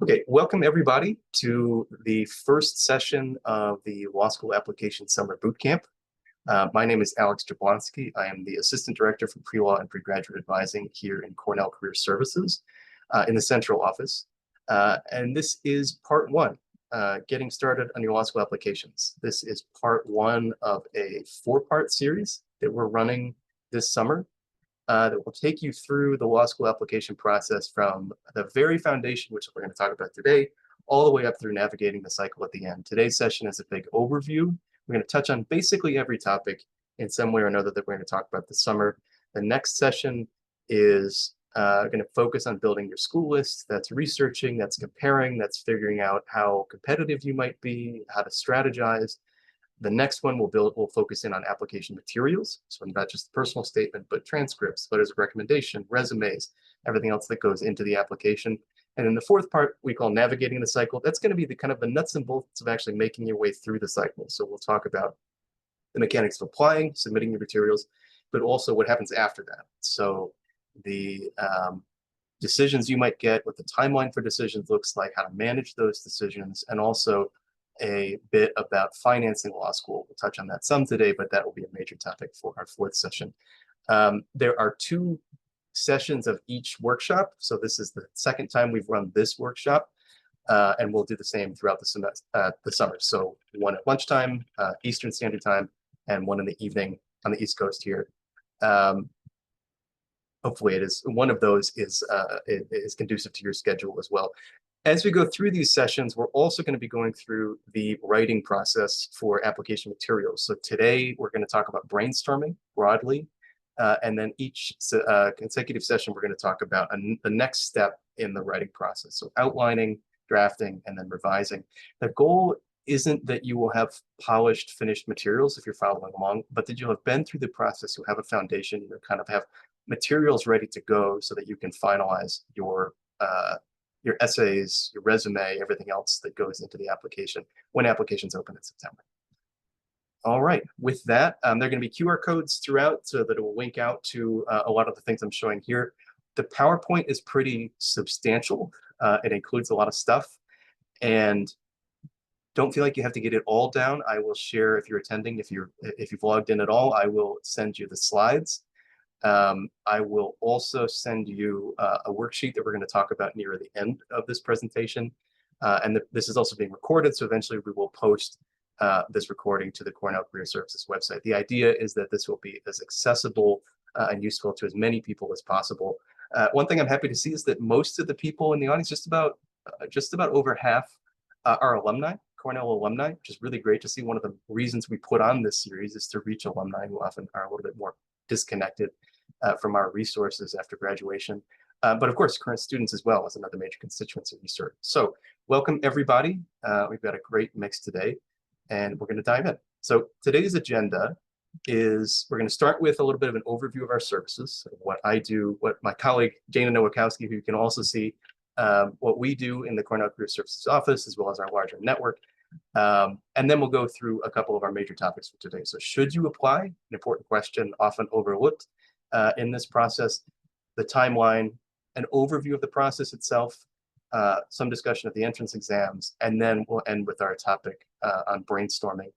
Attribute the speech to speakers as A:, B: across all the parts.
A: Okay, welcome everybody to the first session of the Law School Application Summer Bootcamp. My name is Alex Jablonski. I am the Assistant Director for Pre-Law and Pre-Graduate Advising here in Cornell Career Services in the central office. And this is part one, getting started on your law school applications. This is part one of a four-part series that we're running this summer. That will take you through the law school application process from the very foundation, which we're going to talk about today, all the way up through navigating the cycle at the end. Today's session is a big overview. We're going to touch on basically every topic in some way or another that we're going to talk about this summer. The next session is going to focus on building your school list. That's researching, that's comparing, that's figuring out how competitive you might be, how to strategize. The next one we'll focus in on application materials. So not just the personal statement, but transcripts, letters of recommendation, resumes, everything else that goes into the application. And then the fourth part we call navigating the cycle. That's going to be the kind of the nuts and bolts of actually making your way through the cycle. So we'll talk about the mechanics of applying, submitting your materials, but also what happens after that. So the decisions you might get, what the timeline for decisions looks like, how to manage those decisions, and also a bit about financing law school. We'll touch on that some today, but that will be a major topic for our fourth session. There are two sessions of each workshop. So this is the second time we've run this workshop, and we'll do the same throughout the summer. So one at lunchtime, Eastern Standard Time, and one in the evening on the East Coast here. Hopefully one of those is conducive to your schedule as well. As we go through these sessions, we're also going to be going through the writing process for application materials. So today we're going to talk about brainstorming broadly, and then each consecutive session we're going to talk about the next step in the writing process. So outlining, drafting, and then revising. The goal isn't that you will have polished, finished materials if you're following along, but that you'll have been through the process, you'll have a foundation, you'll kind of have materials ready to go so that you can finalize your essays, your resume, everything else that goes into the application when applications open in September. All right, with that, there are going to be QR codes throughout so that it will link out to a lot of the things I'm showing here. The PowerPoint is pretty substantial. It includes a lot of stuff, and don't feel like you have to get it all down. I will share if you're attending, if you've logged in at all, I will send you the slides. I will also send you a worksheet that we're going to talk about near the end of this presentation. And this is also being recorded, so eventually we will post this recording to the Cornell Career Services website. The idea is that this will be as accessible and useful to as many people as possible. One thing I'm happy to see is that most of the people in the audience, just about over half, are alumni, Cornell alumni, which is really great to see. One of the reasons we put on this series is to reach alumni who often are a little bit more disconnected from our resources after graduation. But of course, current students as well as another major constituency we serve. So welcome everybody. We've got a great mix today, and we're going to dive in. So today's agenda is we're going to start with a little bit of an overview of our services, what I do, what my colleague Dana Nowakowski, who you can also see, what we do in the Cornell Career Services office, as well as our larger network. And then we'll go through a couple of our major topics for today. So should you apply? An important question often overlooked in this process, the timeline, an overview of the process itself, some discussion of the entrance exams, and then we'll end with our topic on brainstorming.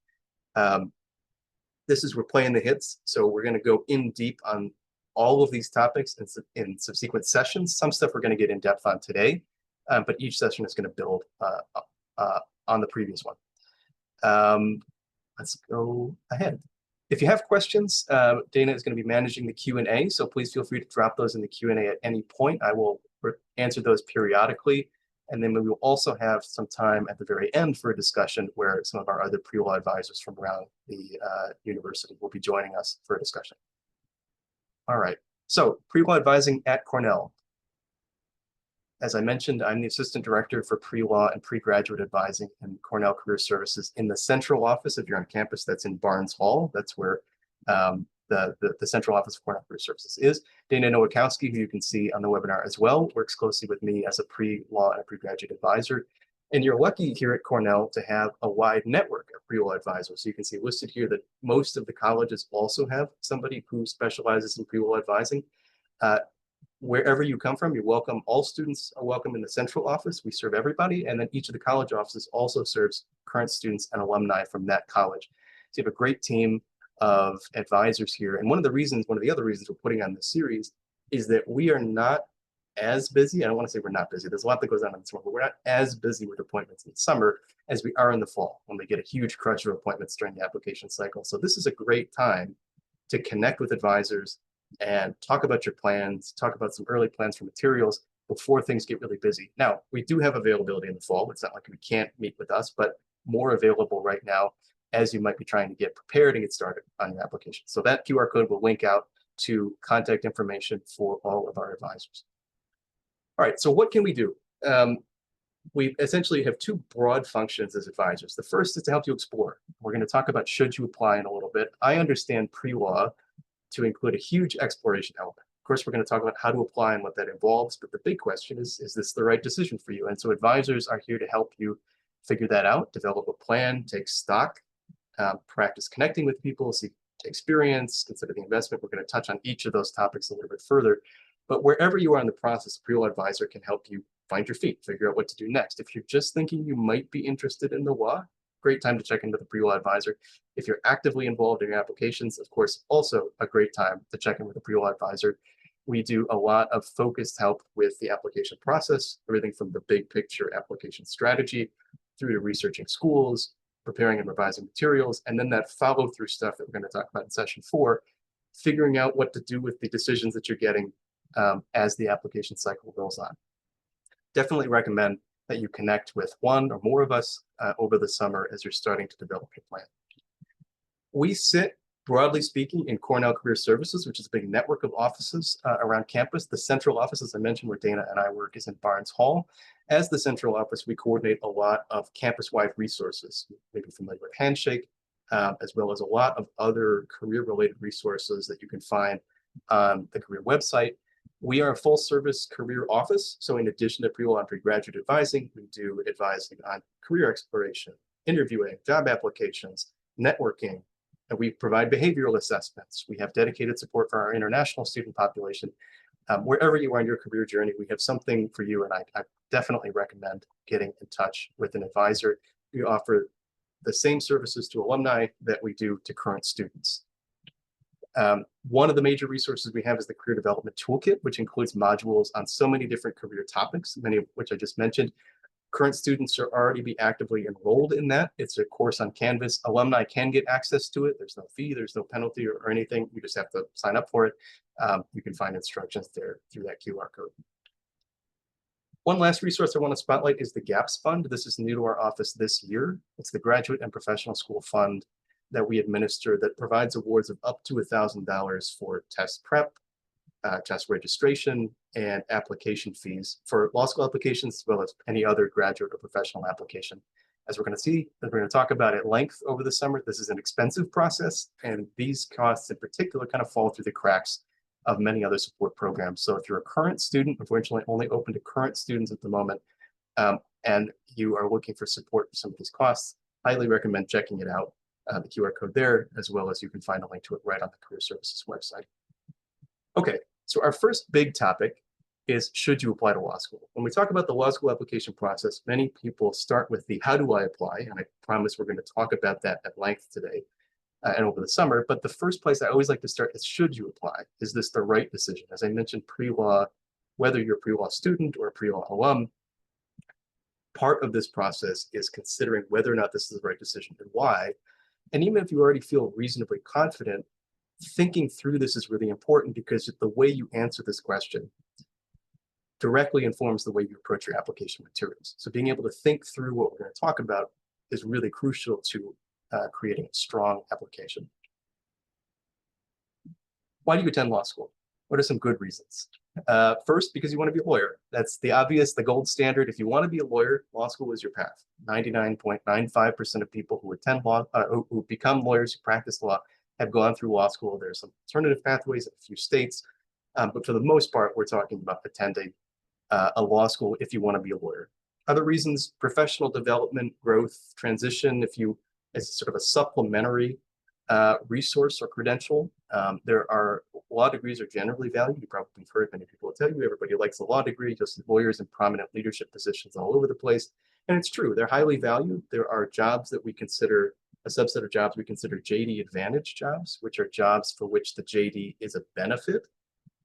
A: This is we're playing the hits, so we're going to go in deep on all of these topics in subsequent sessions. Some stuff we're going to get in depth on today, but each session is going to build on the previous one. Let's go ahead. If you have questions, Dana is going to be managing the Q&A, so please feel free to drop those in the Q&A at any point. I will answer those periodically, and then we will also have some time at the very end for a discussion where some of our other pre-law advisors from around the university will be joining us for a discussion. All right, so pre-law advising at Cornell. As I mentioned, I'm the Assistant Director for Pre-Law and Pre-Graduate Advising in Cornell Career Services in the central office. If you're on campus, that's in Barnes Hall. That's where the central office of Cornell Career Services is. Dana Nowakowski, who you can see on the webinar as well, works closely with me as a pre-law and pre-graduate advisor. And you're lucky here at Cornell to have a wide network of pre-law advisors. So you can see listed here that most of the colleges also have somebody who specializes in pre-law advising. Wherever you come from, you're welcome. All students are welcome in the central office. We serve everybody. And then each of the college offices also serves current students and alumni from that college. So you have a great team of advisors here. And one of the other reasons we're putting on this series is that we are not as busy. I don't want to say we're not busy. There's a lot that goes on in the summer, but we're not as busy with appointments in the summer as we are in the fall when we get a huge crunch of appointments during the application cycle. So this is a great time to connect with advisors and talk about your plans, talk about some early plans for materials before things get really busy. Now, we do have availability in the fall. It's not like we can't meet with us, but more available right now as you might be trying to get prepared and get started on your application. So that QR code will link out to contact information for all of our advisors. All right, so what can we do? We essentially have two broad functions as advisors. The first is to help you explore. We're going to talk about should you apply in a little bit. I understand pre-law to include a huge exploration element. Of course, we're going to talk about how to apply and what that involves, but the big question is this the right decision for you? And so advisors are here to help you figure that out, develop a plan, take stock, practice connecting with people, seek experience, consider the investment. We're going to touch on each of those topics a little bit further. But wherever you are in the process, a pre-law advisor can help you find your feet, figure out what to do next. If you're just thinking you might be interested in the law, great time to check into the pre-law advisor. If you're actively involved in your applications, of course, also a great time to check in with a pre-law advisor. We do a lot of focused help with the application process, everything from the big picture application strategy through to researching schools, preparing and revising materials, and then that follow-through stuff that we're going to talk about in session 4, figuring out what to do with the decisions that you're getting as the application cycle goes on. Definitely recommend that you connect with one or more of us over the summer as you're starting to develop your plan. We sit, broadly speaking, in Cornell Career Services, which is a big network of offices around campus. The central office, as I mentioned, where Dana and I work, is in Barnes Hall. As the central office, we coordinate a lot of campus-wide resources. You may be familiar with Handshake, as well as a lot of other career-related resources that you can find on the career website. We are a full-service career office, so in addition to pre-law and pre-graduate advising, we do advising on career exploration, interviewing, job applications, networking, and we provide behavioral assessments. We have dedicated support for our international student population. Wherever you are in your career journey, we have something for you, and I definitely recommend getting in touch with an advisor. We offer the same services to alumni that we do to current students. One of the major resources we have is the Career Development Toolkit, which includes modules on so many different career topics, many of which I just mentioned. Current students are already be actively enrolled in that. It's a course on Canvas. Alumni can get access to it. There's no fee, there's no penalty or anything. You just have to sign up for it. You can find instructions there through that QR code. One last resource I want to spotlight is the GAPS Fund. This is new to our office this year. It's the Graduate and Professional School Fund that we administer that provides awards of up to $1,000 for test prep, test registration, and application fees for law school applications, as well as any other graduate or professional application. As we're going to see, as we're going to talk about at length over the summer, this is an expensive process, and these costs in particular kind of fall through the cracks of many other support programs. So if you're a current student, unfortunately only open to current students at the moment, and you are looking for support for some of these costs, highly recommend checking it out. The QR code there, as well as you can find a link to it right on the Career Services website. Okay, so our first big topic is should you apply to law school? When we talk about the law school application process, many people start with the how do I apply? And I promise we're going to talk about that at length today and over the summer. But the first place I always like to start is should you apply? Is this the right decision? As I mentioned, pre-law, whether you're a pre-law student or a pre-law alum, part of this process is considering whether or not this is the right decision and why. And even if you already feel reasonably confident, thinking through this is really important because the way you answer this question directly informs the way you approach your application materials. So being able to think through what we're going to talk about is really crucial to creating a strong application. Why do you attend law school? What are some good reasons? First, because you want to be a lawyer. That's the obvious, the gold standard. If you want to be a lawyer, law school is your path. 99.95% of people who attend law, who become lawyers, who practice law, have gone through law school. There's some alternative pathways in a few states, but for the most part, we're talking about attending a law school if you want to be a lawyer. Other reasons: professional development, growth, transition. If you, as sort of a supplementary resource or credential, there are law degrees are generally valued. You probably have heard many people tell you everybody likes a law degree, just lawyers in prominent leadership positions all over the place. And it's true, they're highly valued. There are jobs that we consider, a subset of jobs we consider JD Advantage jobs, which are jobs for which the JD is a benefit,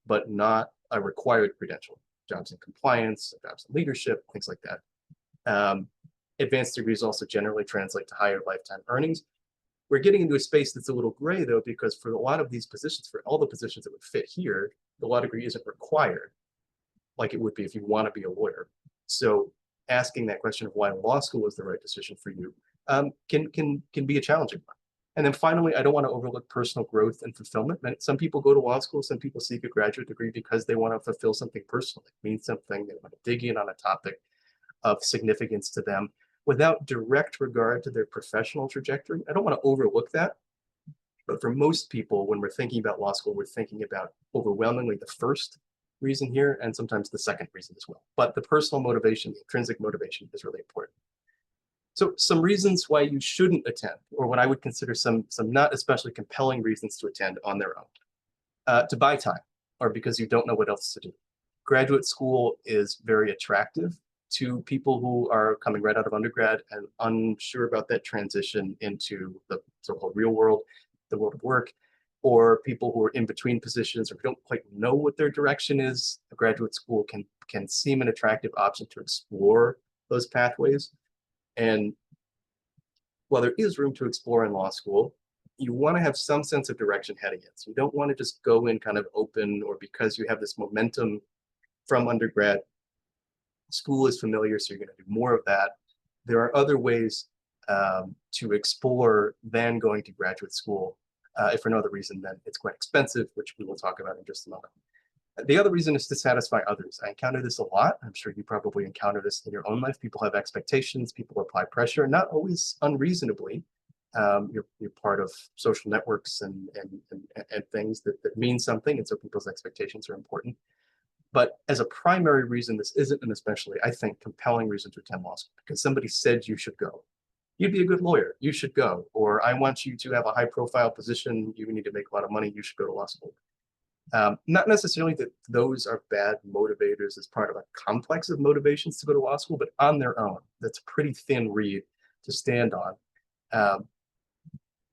A: but not a required credential. Jobs in compliance, jobs in leadership, things like that. Advanced degrees also generally translate to higher lifetime earnings. We're getting into a space that's a little gray though, because for a lot of these positions, for all the positions that would fit here, the law degree isn't required like it would be if you want to be a lawyer. So asking that question of why law school is the right decision for you can be a challenging one. And then finally, I don't want to overlook personal growth and fulfillment. Some people go to law school, some people seek a graduate degree because they want to fulfill something personally, mean something, they want to dig in on a topic of significance to them without direct regard to their professional trajectory. I don't want to overlook that. But for most people, when we're thinking about law school, we're thinking about overwhelmingly the first reason here and sometimes the second reason as well. But the personal motivation, the intrinsic motivation is really important. So some reasons why you shouldn't attend, or what I would consider some not especially compelling reasons to attend on their own. To buy time, or because you don't know what else to do. Graduate school is very attractive to people who are coming right out of undergrad and unsure about that transition into the so-called real world, the world of work, or people who are in between positions or don't quite know what their direction is. A graduate school can seem an attractive option to explore those pathways. And while there is room to explore in law school, you want to have some sense of direction heading in. So you don't want to just go in kind of open, or because you have this momentum from undergrad, school is familiar, so you're going to do more of that. There are other ways to explore than going to graduate school. If for no other reason, then it's quite expensive, which we will talk about in just a moment. The other reason is to satisfy others. I encounter this a lot. I'm sure you probably encounter this in your own life. People have expectations, people apply pressure, not always unreasonably. You're part of social networks and things that mean something, and so people's expectations are important. But as a primary reason, this isn't an especially, I think, compelling reason to attend law school, because somebody said you should go. You'd be a good lawyer, you should go. Or I want you to have a high profile position, you need to make a lot of money, you should go to law school. Not necessarily that those are bad motivators as part of a complex of motivations to go to law school, but on their own, that's a pretty thin reed to stand on.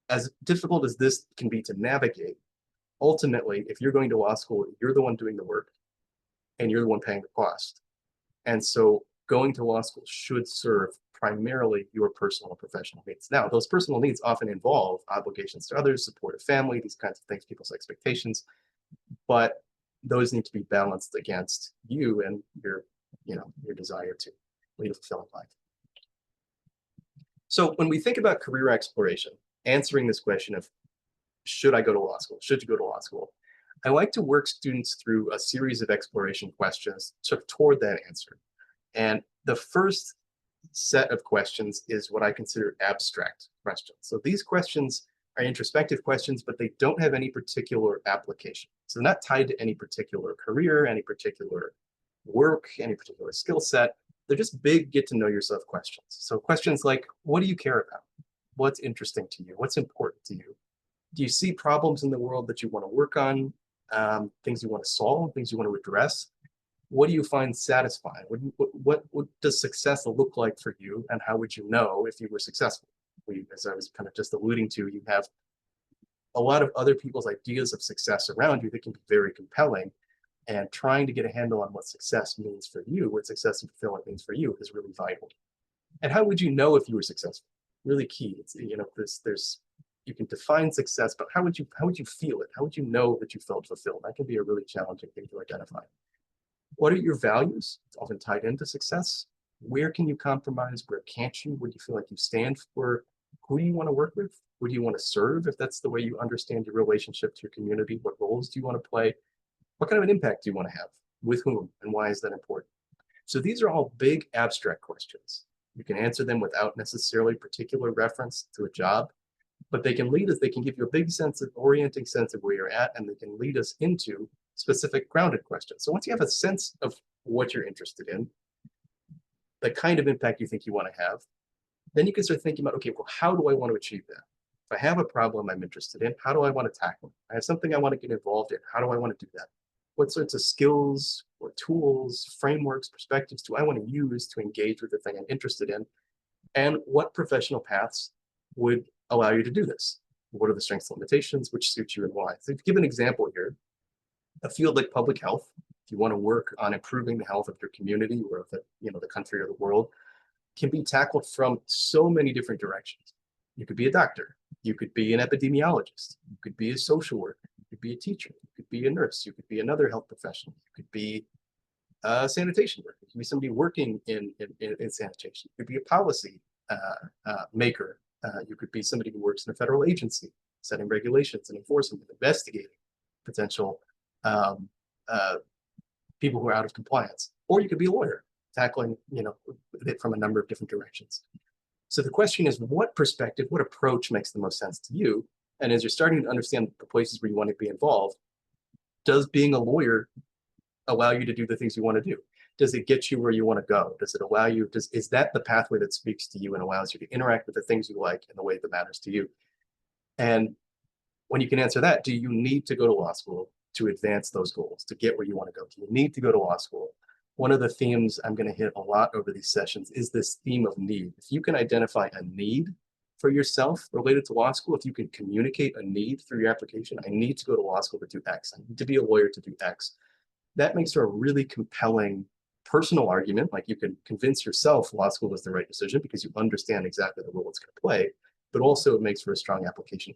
A: As difficult as this can be to navigate, ultimately, if you're going to law school, you're the one doing the work and you're the one paying the cost. And so going to law school should serve primarily your personal and professional needs. Now, those personal needs often involve obligations to others, support of family, these kinds of things, people's expectations, but those need to be balanced against you and your desire to lead a fulfilling life. So when we think about career exploration, answering this question of should I go to law school? Should you go to law school? I like to work students through a series of exploration questions sort of toward that answer. And the first set of questions is what I consider abstract questions. So these questions are introspective questions, but they don't have any particular application. So they're not tied to any particular career, any particular work, any particular skill set. They're just big get to know yourself questions. So questions like, what do you care about? What's interesting to you? What's important to you? Do you see problems in the world that you want to work on? Things you want to solve, things you want to address? What do you find satisfying? What does success look like for you, and how would you know if you were successful? As I was kind of just alluding to, you have a lot of other people's ideas of success around you that can be very compelling, and trying to get a handle on what success means for you, what success and fulfillment means for you, is really vital. And how would you know if you were successful? Really key. It's, you can define success, but how would you feel it? How would you know that you felt fulfilled? That can be a really challenging thing to identify. What are your values? It's often tied into success. Where can you compromise? Where can't you? Where do you feel like you stand for? Who do you want to work with? Who do you want to serve, if that's the way you understand your relationship to your community? What roles do you want to play? What kind of an impact do you want to have? With whom? And why is that important? So these are all big abstract questions. You can answer them without necessarily particular reference to a job, but they can lead us, they can give you a big sense of orienting sense of where you're at, and they can lead us into specific grounded questions. So once you have a sense of what you're interested in, the kind of impact you think you want to have, then you can start thinking about, okay, well, how do I want to achieve that? If I have a problem I'm interested in, how do I want to tackle it? I have something I want to get involved in. How do I want to do that? What sorts of skills or tools, frameworks, perspectives do I want to use to engage with the thing I'm interested in? And what professional paths would allow you to do this? What are the strengths and limitations, which suit you and why? So to give an example here, a field like public health, if you want to work on improving the health of your community or of the country or the world, can be tackled from so many different directions. You could be a doctor, you could be an epidemiologist, you could be a social worker, you could be a teacher, you could be a nurse, you could be another health professional, you could be a sanitation worker, you could be somebody working in sanitation, you could be a policy maker, you could be somebody who works in a federal agency, setting regulations and enforcing them, investigating potential people who are out of compliance, or you could be a lawyer tackling it from a number of different directions. So the question is, what perspective, what approach makes the most sense to you? And as you're starting to understand the places where you want to be involved, does being a lawyer allow you to do the things you want to do? Does it get you where you want to go? Does it allow you, is that the pathway that speaks to you and allows you to interact with the things you like in the way that matters to you? And when you can answer that, do you need to go to law school to advance those goals, to get where you want to go? Do you need to go to law school? One of the themes I'm going to hit a lot over these sessions is this theme of need. If you can identify a need for yourself related to law school, if you can communicate a need through your application, I need to go to law school to do X, I need to be a lawyer to do X, that makes for a really compelling personal argument. Like, you can convince yourself law school is the right decision because you understand exactly the role it's going to play, but also it makes for a strong application.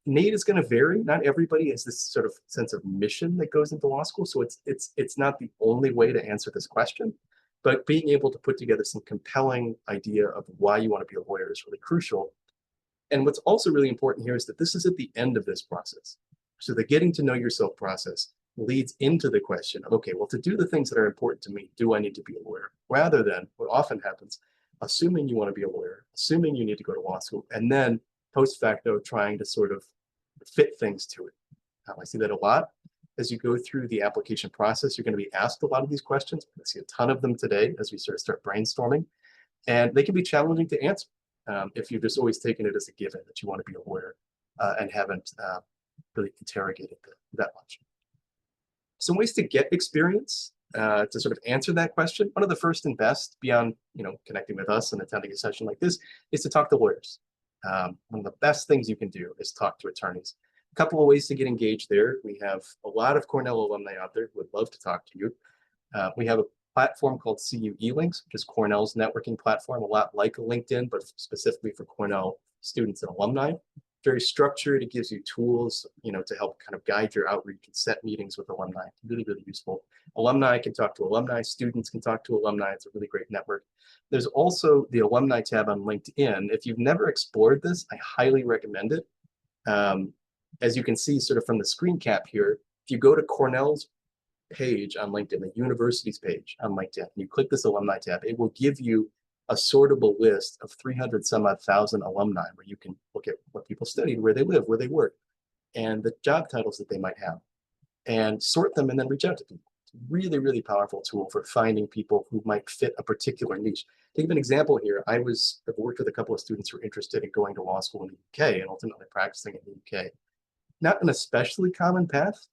A: Need is going to vary. Not everybody has this sort of sense of mission that goes into law school. So it's not the only way to answer this question, but being able to put together some compelling idea of why you want to be a lawyer is really crucial. And what's also really important here is that this is at the end of this process. So the getting to know yourself process leads into the question of, okay, well, to do the things that are important to me, do I need to be a lawyer? Rather than what often happens, assuming you want to be a lawyer, assuming you need to go to law school, and then post facto trying to sort of fit things to it. I see that a lot. As you go through the application process, you're going to be asked a lot of these questions. I see a ton of them today as we sort of start brainstorming, and they can be challenging to answer if you've just always taken it as a given that you want to be a lawyer and haven't really interrogated that much. Some ways to get experience to sort of answer that question. One of the first and best, beyond connecting with us and attending a session like this, is to talk to lawyers. One of the best things you can do is talk to attorneys. A couple of ways to get engaged there. We have a lot of Cornell alumni out there who would love to talk to you. We have a platform called CU eLinks, which is Cornell's networking platform, a lot like LinkedIn, but specifically for Cornell students and alumni. Very structured. It gives you tools, to help kind of guide your outreach and set meetings with alumni. Really, really useful. Alumni can talk to alumni. Students can talk to alumni. It's a really great network. There's also the alumni tab on LinkedIn. If you've never explored this, I highly recommend it. As you can see sort of from the screen cap here, if you go to Cornell's page on LinkedIn, the university's page on LinkedIn, and you click this alumni tab, it will give you a sortable list of 300 some odd thousand alumni where you can look at what people studied, where they live, where they work, and the job titles that they might have, and sort them and then reach out to people. It's a really, really powerful tool for finding people who might fit a particular niche. To give an example here, I've worked with a couple of students who are interested in going to law school in the UK and ultimately practicing in the UK. Not an especially common path,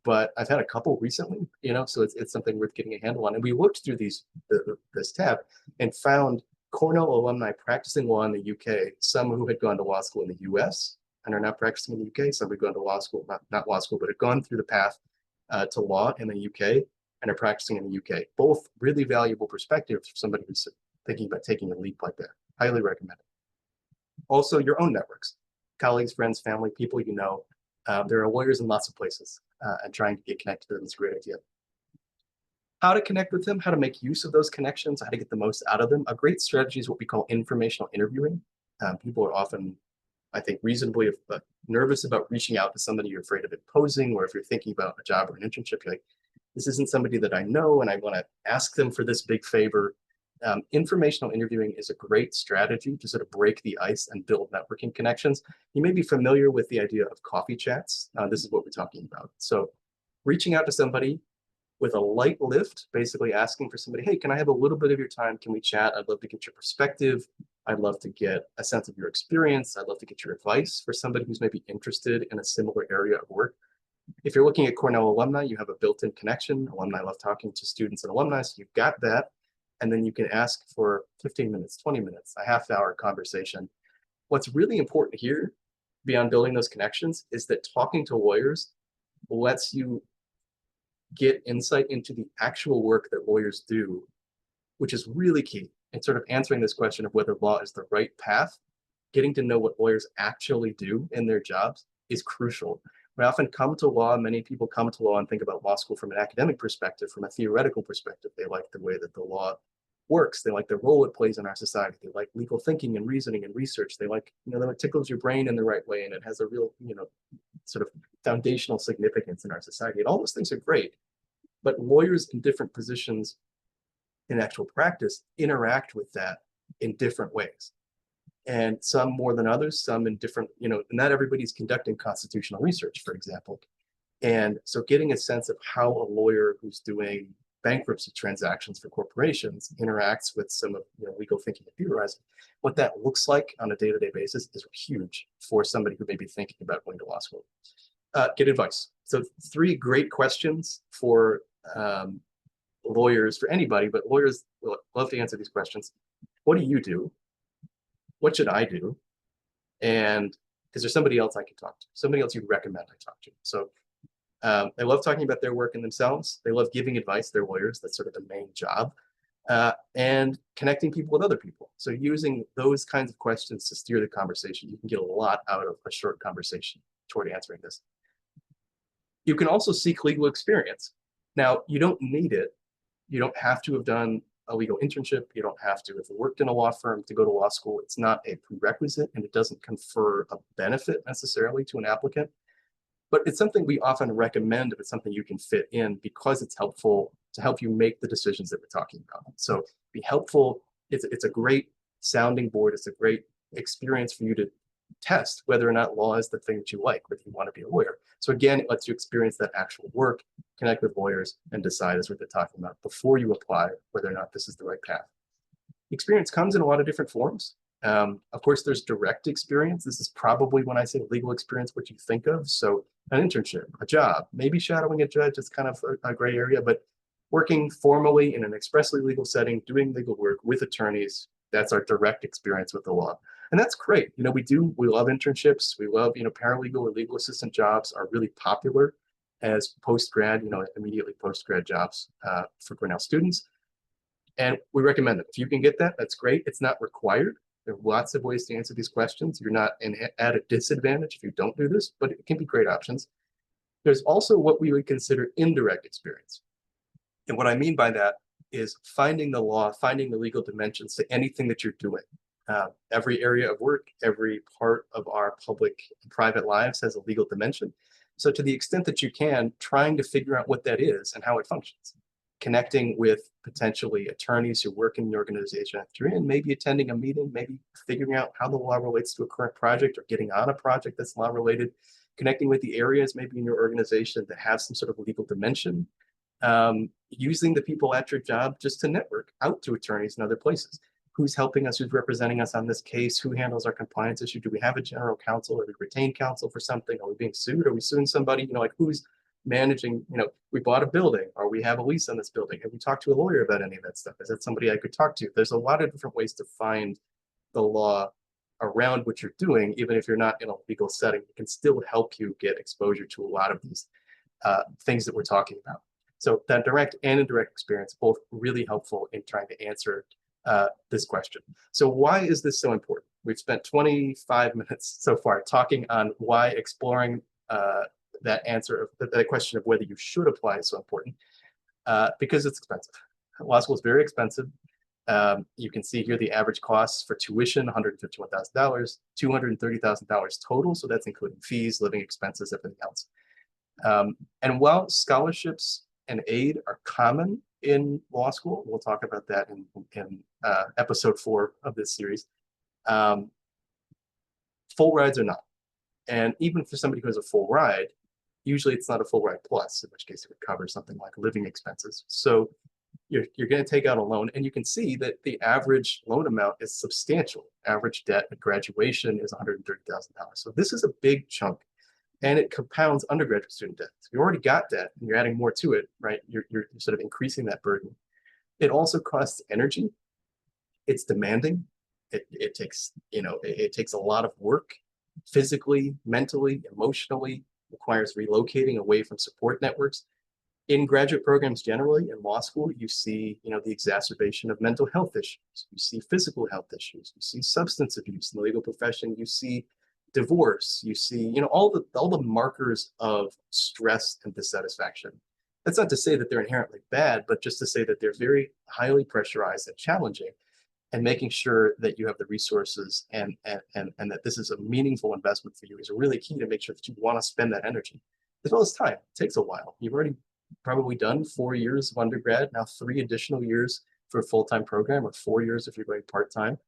A: but I've had a couple recently, so it's something worth getting a handle on. And we looked through this tab and found Cornell alumni practicing law in the UK, some who had gone to law school in the US and are now practicing in the UK, some who had gone to law school, not law school, but had gone through the path to law in the UK and are practicing in the UK. Both really valuable perspectives for somebody who's thinking about taking a leap like that. Highly recommend it. Also, your own networks, colleagues, friends, family, people you know. There are lawyers in lots of places, and trying to get connected to them is a great idea. How to connect with them, how to make use of those connections, how to get the most out of them. A great strategy is what we call informational interviewing. People are often, I think, reasonably nervous about reaching out to somebody. You're afraid of imposing, or if you're thinking about a job or an internship, you're like, this isn't somebody that I know and I want to ask them for this big favor. Informational interviewing is a great strategy to sort of break the ice and build networking connections. You may be familiar with the idea of coffee chats. This is what we're talking about. So reaching out to somebody with a light lift, basically asking for somebody, hey, can I have a little bit of your time? Can we chat? I'd love to get your perspective. I'd love to get a sense of your experience. I'd love to get your advice for somebody who's maybe interested in a similar area of work. If you're looking at Cornell alumni, you have a built-in connection. Alumni love talking to students and alumni, so you've got that. And then you can ask for 15 minutes, 20 minutes, a half-hour conversation. What's really important here, beyond building those connections, is that talking to lawyers lets you get insight into the actual work that lawyers do, which is really key in sort of answering this question of whether law is the right path. Getting to know what lawyers actually do in their jobs is crucial. We often come to law, many people come to law and think about law school from an academic perspective, from a theoretical perspective. They like the way that the law works. They like the role it plays in our society. They like legal thinking and reasoning and research. They like, that it tickles your brain in the right way and it has a real, sort of foundational significance in our society. And all those things are great. But lawyers in different positions in actual practice interact with that in different ways. And some more than others, some in different, not everybody's conducting constitutional research, for example. And so getting a sense of how a lawyer who's doing bankruptcy transactions for corporations interacts with some of legal thinking and theorizing, what that looks like on a day-to-day basis is huge for somebody who may be thinking about going to law school. Get advice. So 3 great questions for lawyers, for anybody, but lawyers will love to answer these questions. What do you do? What should I do? And is there somebody else I can talk to? Somebody else you'd recommend I talk to? So they love talking about their work and themselves. They love giving advice. They're lawyers. That's sort of the main job. And connecting people with other people. So using those kinds of questions to steer the conversation, you can get a lot out of a short conversation toward answering this. You can also seek legal experience. Now, you don't need it. You don't have to have done a legal internship. You don't have to have worked in a law firm to go to law school. It's not a prerequisite, and it doesn't confer a benefit necessarily to an applicant. But it's something we often recommend if it's something you can fit in, because it's helpful to help you make the decisions that we're talking about. So be helpful. It's a great sounding board. It's a great experience for you to test whether or not law is the thing that you like, whether you want to be a lawyer. So again, it lets you experience that actual work, connect with lawyers, and decide, as we've been talking about, before you apply, whether or not this is the right path. Experience comes in a lot of different forms. Of course, there's direct experience. This is probably, when I say legal experience, what you think of. So an internship, a job, maybe shadowing a judge is kind of a gray area, but working formally in an expressly legal setting, doing legal work with attorneys, that's our direct experience with the law. And that's great. We love internships. We love, paralegal or legal assistant jobs are really popular as post-grad, immediately post-grad jobs for Cornell students. And we recommend it. If you can get that, that's great. It's not required. There are lots of ways to answer these questions. You're not at a disadvantage if you don't do this, but it can be great options. There's also what we would consider indirect experience. And what I mean by that is finding the law, finding the legal dimensions to anything that you're doing. Every area of work, every part of our public and private lives has a legal dimension. So to the extent that you can, trying to figure out what that is and how it functions. Connecting with potentially attorneys who work in the organization that you're in, maybe attending a meeting, maybe figuring out how the law relates to a current project or getting on a project that's law related, connecting with the areas maybe in your organization that have some sort of legal dimension, using the people at your job just to network out to attorneys in other places. Who's helping us, who's representing us on this case, who handles our compliance issue? Do we have a general counsel? Are we retained counsel for something? Are we being sued? Are we suing somebody? Who's managing, we bought a building, or we have a lease on this building. Have we talked to a lawyer about any of that stuff? Is that somebody I could talk to? There's a lot of different ways to find the law around what you're doing, even if you're not in a legal setting. It can still help you get exposure to a lot of these things that we're talking about. So that direct and indirect experience, both really helpful in trying to answer this question. So why is this so important? We've spent 25 minutes so far talking on why exploring that answer, that question of whether you should apply is so important, because it's expensive. Law school is very expensive. You can see here the average costs for tuition, $151,000, $230,000 total. So that's including fees, living expenses, everything else. And while scholarships and aid are common in law school, we'll talk about that in episode 4 of this series, full rides are not. And even for somebody who has a full ride, usually it's not a full ride plus, in which case it would cover something like living expenses. So you're going to take out a loan, and you can see that the average loan amount is substantial. Average debt at graduation is $130,000. So this is a big chunk, and it compounds undergraduate student debt. So you already got debt, and you're adding more to it, right? You're sort of increasing that burden. It also costs energy. It's demanding. It takes, it takes a lot of work, physically, mentally, emotionally, requires relocating away from support networks. In graduate programs generally, in law school, you see, the exacerbation of mental health issues. You see physical health issues. You see substance abuse in the legal profession. You see divorce. You see, all the markers of stress and dissatisfaction. That's not to say that they're inherently bad, but just to say that they're very highly pressurized and challenging. And making sure that you have the resources and that this is a meaningful investment for you is really key to make sure that you want to spend that energy, as well as time. It takes a while. You've already probably done 4 years of undergrad, now 3 additional years for a full-time program, or 4 years if you're going part-time.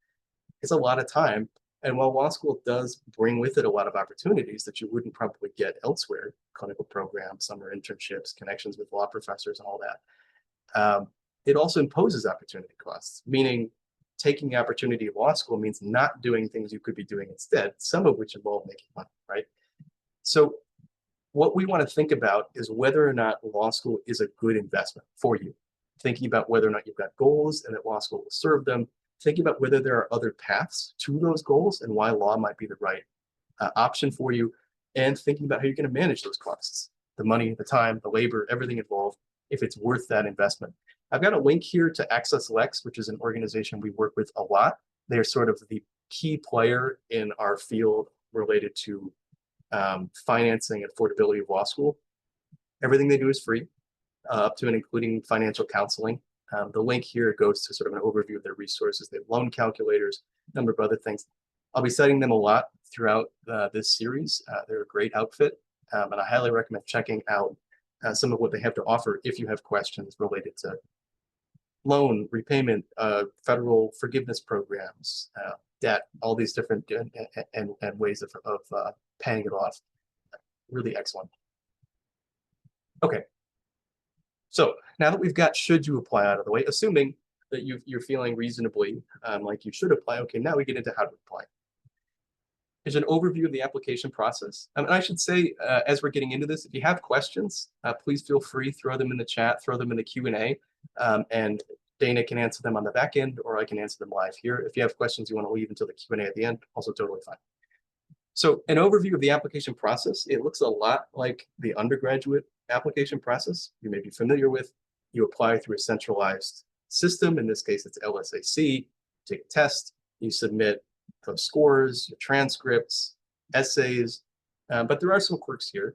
A: It's a lot of time. And while law school does bring with it a lot of opportunities that you wouldn't probably get elsewhere, clinical programs, summer internships, connections with law professors, and all that, it also imposes opportunity costs, meaning taking the opportunity of law school means not doing things you could be doing instead, some of which involve making money, right? So what we want to think about is whether or not law school is a good investment for you. Thinking about whether or not you've got goals and that law school will serve them. Thinking about whether there are other paths to those goals and why law might be the right option for you. And thinking about how you're going to manage those costs, the money, the time, the labor, everything involved, if it's worth that investment. I've got a link here to Access Lex, which is an organization we work with a lot. They're sort of the key player in our field related to financing and affordability of law school. Everything they do is free, up to and including financial counseling. The link here goes to sort of an overview of their resources. They have loan calculators, a number of other things. I'll be citing them a lot throughout this series. They're a great outfit, and I highly recommend checking out some of what they have to offer if you have questions related to loan, repayment, federal forgiveness programs, debt, all these different and ways of paying it off. Really excellent. Okay. So now that we've got should you apply out of the way, assuming that you're feeling reasonably like you should apply, okay, now we get into how to apply. Here's an overview of the application process. And I should say, as we're getting into this, if you have questions, please feel free, throw them in the chat, throw them in the Q&A, and Dana can answer them on the back end, or I can answer them live here. If you have questions you want to leave until the Q&A at the end, also totally fine. So an overview of the application process, it looks a lot like the undergraduate application process you may be familiar with. You apply through a centralized system. In this case, it's LSAC. You take a test, you submit the scores, your transcripts, essays, but there are some quirks here.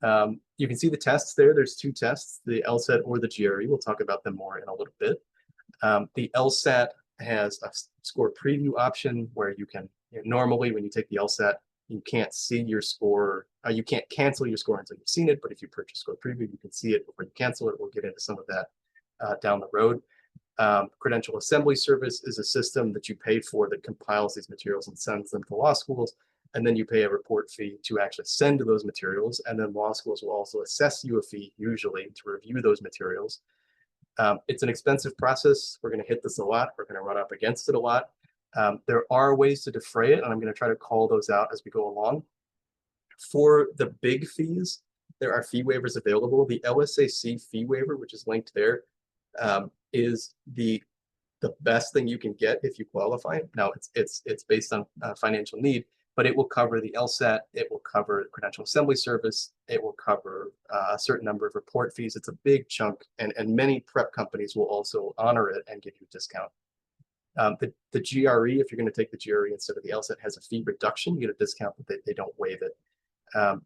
A: You can see the tests there. There's 2 tests, the LSAT or the GRE. We'll talk about them more in a little bit. The LSAT has a score preview option where you can, normally when you take the LSAT, you can't see your score, you can't cancel your score until you've seen it, but if you purchase score preview, you can see it before you cancel it. We'll get into some of that down the road. Credential Assembly Service is a system that you pay for that compiles these materials and sends them to law schools, and then you pay a report fee to actually send those materials, and then law schools will also assess you a fee, usually, to review those materials. It's an expensive process. We're going to hit this a lot. We're going to run up against it a lot. There are ways to defray it, and I'm going to try to call those out as we go along. For the big fees, there are fee waivers available. The LSAC fee waiver, which is linked there, is the best thing you can get if you qualify. Now, it's based on financial need, but it will cover the LSAT, it will cover the Credential Assembly Service, it will cover a certain number of report fees. It's a big chunk, and many prep companies will also honor it and give you a discount. The GRE, if you're going to take the GRE instead of the LSAT, has a fee reduction. You get a discount, but they don't waive it.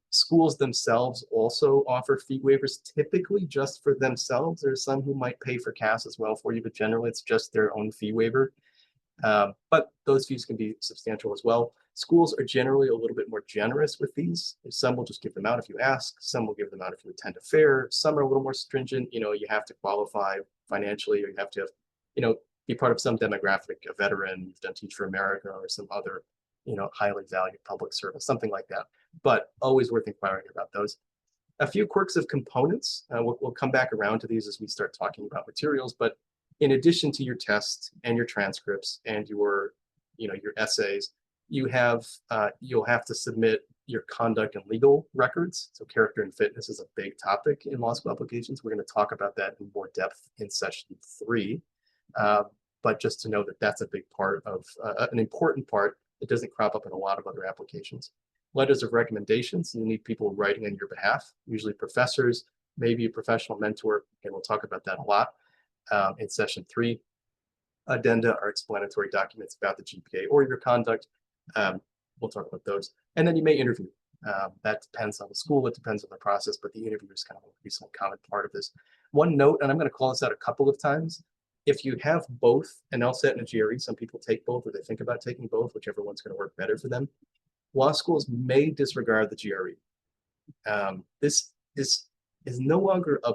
A: Schools themselves also offer fee waivers, typically just for themselves. There's some who might pay for CAS as well for you, but generally it's just their own fee waiver. But those fees can be substantial as well. Schools are generally a little bit more generous with these. Some will just give them out if you ask. Some will give them out if you attend a fair. Some are a little more stringent. You have to qualify financially, or you have to have, be part of some demographic, a veteran, you've done Teach for America, or some other, highly valued public service, something like that. But always worth inquiring about those. A few quirks of components. We'll come back around to these as we start talking about materials, but in addition to your tests and your transcripts and your essays, you'll have to submit your conduct and legal records. So character and fitness is a big topic in law school applications. We're going to talk about that in more depth in session 3. But just to know that that's a big part of an important part that doesn't crop up in a lot of other applications. Letters of recommendations, you need people writing on your behalf, usually professors, maybe a professional mentor, and we'll talk about that a lot in session 3. Addenda are explanatory documents about the GPA or your conduct. We'll talk about those. And then you may interview. That depends on the school, it depends on the process, but the interview is kind of a recent common part of this. One note, and I'm going to call this out a couple of times, if you have both an LSAT and a GRE, some people take both or they think about taking both, whichever one's going to work better for them. Law schools may disregard the GRE. This is no longer a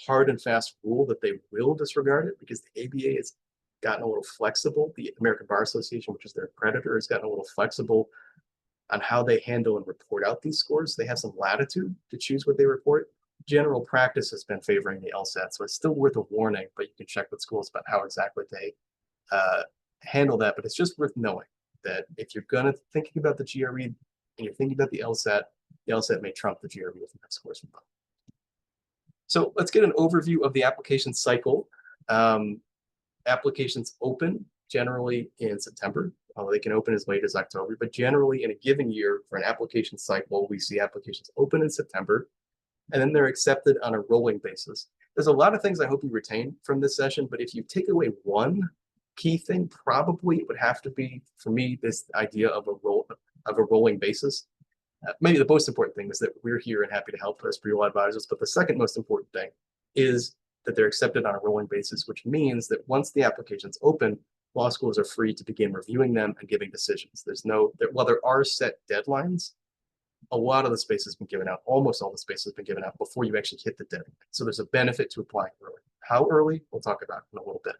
A: hard and fast rule that they will disregard it, because the ABA has gotten a little flexible. The American Bar Association, which is their accreditor, has gotten a little flexible on how they handle and report out these scores. They have some latitude to choose what they report. General practice has been favoring the LSAT, so it's still worth a warning, but you can check with schools about how exactly they handle that. But it's just worth knowing that if you're thinking about the GRE and you're thinking about the LSAT may trump the GRE if you have scores from both. So let's get an overview of the application cycle. Applications open generally in September, although they can open as late as October, but generally in a given year for an application cycle, we see applications open in September, and then they're accepted on a rolling basis. There's a lot of things I hope you retain from this session, but if you take away one key thing, probably it would have to be, for me, this idea of a rolling basis. Maybe the most important thing is that we're here and happy to help as pre-law advisors, but the second most important thing is that they're accepted on a rolling basis, which means that once the application's open, law schools are free to begin reviewing them and giving decisions. While there are set deadlines, a lot of the space has been given out, almost all the space has been given out before you actually hit the deadline. So there's a benefit to applying early. How early? We'll talk about in a little bit.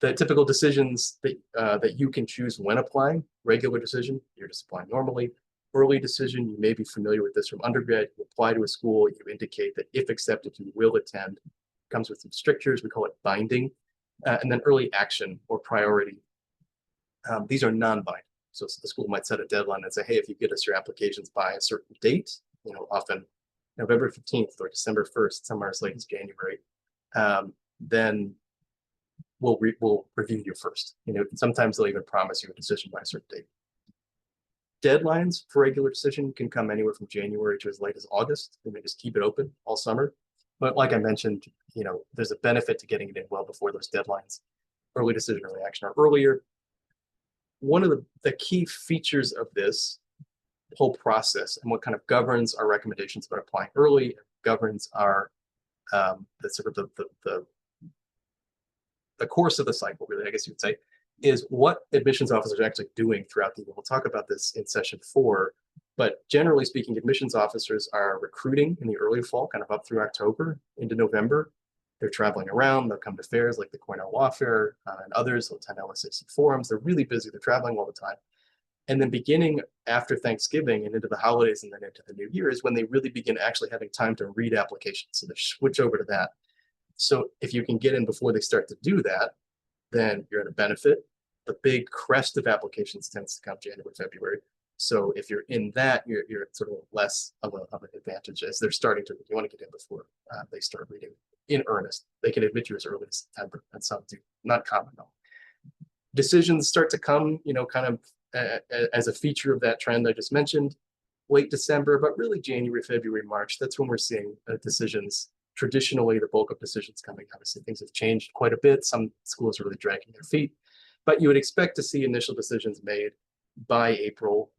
A: The typical decisions that you can choose when applying: regular decision, you're just applying normally. Early decision, you may be familiar with this from undergrad. You apply to a school, you indicate that if accepted, you will attend. It comes with some strictures, we call it binding. And then early action or priority. These are non-binding. So the school might set a deadline and say, hey, if you get us your applications by a certain date, often November 15th or December 1st, somewhere as late as January, then we'll review you first. Sometimes they'll even promise you a decision by a certain date. Deadlines for regular decision can come anywhere from January to as late as August. They may just keep it open all summer. But like I mentioned, there's a benefit to getting it in well before those deadlines. Early decision, early action are earlier. One of the key features of this whole process and what kind of governs our recommendations about applying early, governs our the course of the cycle, really, I guess you would say, is what admissions officers are actually doing throughout the year. We'll talk about this in session 4, but generally speaking, admissions officers are recruiting in the early fall, kind of up through October into November. They're traveling around, they'll come to fairs like the Cornell Law Fair and others, they'll attend LSAC forums, they're really busy, they're traveling all the time. And then beginning after Thanksgiving and into the holidays and then into the new year is when they really begin actually having time to read applications. So they switch over to that. So if you can get in before they start to do that, then you're at a benefit. The big crest of applications tends to come January, February. So if you're in that, you're sort of less of an advantage as they're starting to. You want to get in before they start reading in earnest. They can admit you as early as September, and some do. Not common though. Decisions start to come, kind of as a feature of that trend I just mentioned, late December, but really January, February, March. That's when we're seeing decisions. Traditionally, the bulk of decisions coming. Obviously, things have changed quite a bit. Some schools are really dragging their feet, but you would expect to see initial decisions made by April,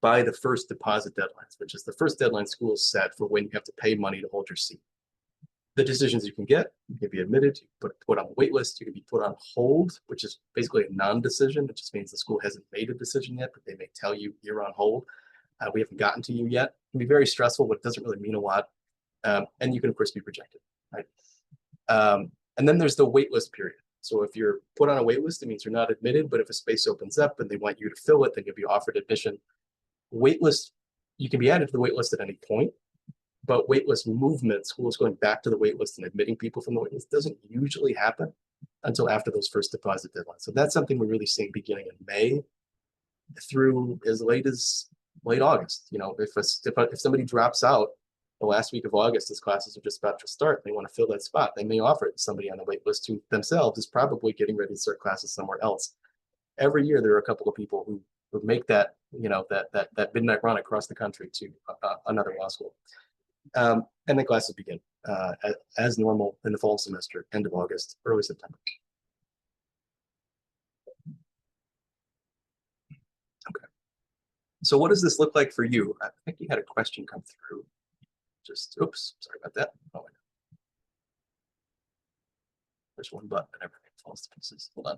A: by the first deposit deadlines, which is the first deadline schools set for when you have to pay money to hold your seat. The decisions you can get, you can be admitted, you can put on a wait list, you can be put on hold, which is basically a non-decision. It just means the school hasn't made a decision yet, but they may tell you you're on hold. We haven't gotten to you yet. It can be very stressful, but it doesn't really mean a lot. And you can, of course, be rejected, right? And then there's the wait list period. So if you're put on a wait list, it means you're not admitted, but if a space opens up and they want you to fill it, then you'll be offered admission. Wait list, you can be added to the wait list at any point. But waitlist movement, schools going back to the waitlist and admitting people from the waitlist, doesn't usually happen until after those first deposit deadlines. So that's something we're really seeing beginning in May through as late August. You know, if somebody drops out the last week of August as classes are just about to start, they want to fill that spot, they may offer it to somebody on the wait list who themselves is probably getting ready to start classes somewhere else. Every year there are a couple of people who make that, you know, that midnight run across the country to another law school. And then classes begin as normal in the fall semester, end of August, early September. Okay. So what does this look like for you? I think you had a question come through. Just, oops, sorry about that. Oh, there's one button and everything falls to pieces. Hold on.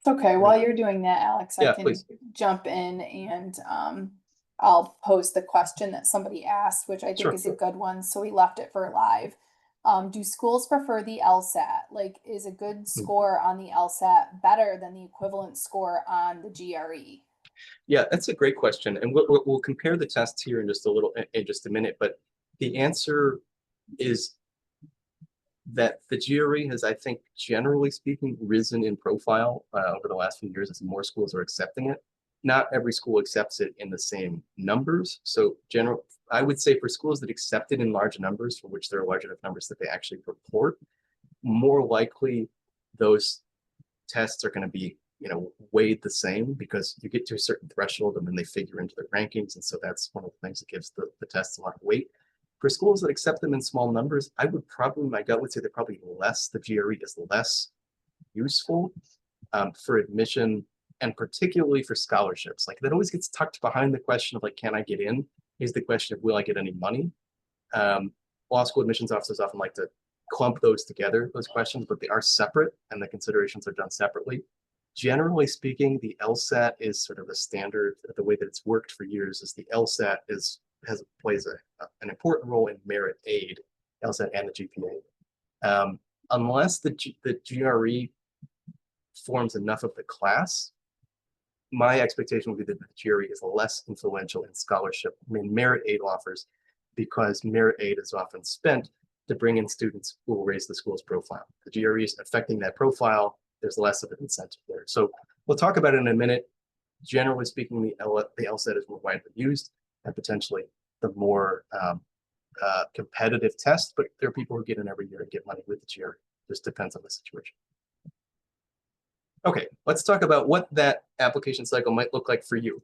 B: Okay, while you're doing that, Alex, I
A: Yeah,
B: can
A: please.
B: jump in and I'll pose the question that somebody asked, which I think
A: Sure.
B: is a good one. So we left it for live. Do schools prefer the LSAT? Like, is a good score on the LSAT better than the equivalent score on the GRE?
A: Yeah, that's a great question, and we'll compare the tests here in just a minute. But the answer is that the GRE has, I think, generally speaking, risen in profile over the last few years as more schools are accepting it. Not every school accepts it in the same numbers. So I would say for schools that accept it in large numbers, for which there are large enough numbers that they actually report, more likely those tests are going to be, you know, weighed the same because you get to a certain threshold and then they figure into their rankings. And so that's one of the things that gives the tests a lot of weight. For schools that accept them in small numbers, I would probably, my gut would say they're probably less, the GRE is less useful for admission and particularly for scholarships. Like that always gets tucked behind the question of like, can I get in? Is the question of will I get any money? Law school admissions officers often like to clump those together, those questions, but they are separate and the considerations are done separately. Generally speaking, the LSAT is sort of the standard, the way that it's worked for years is the LSAT plays an important role in merit aid, LSAT and the GPA. Unless the GRE forms enough of the class, my expectation would be that the GRE is less influential in scholarship, I mean, merit aid offers, because merit aid is often spent to bring in students who will raise the school's profile. The GRE is affecting that profile. There's less of an incentive there. So we'll talk about it in a minute. Generally speaking, the LSAT is more widely used and potentially the more competitive test, but there are people who get in every year and get money with the GRE. Just depends on the situation. Okay, let's talk about what that application cycle might look like for you.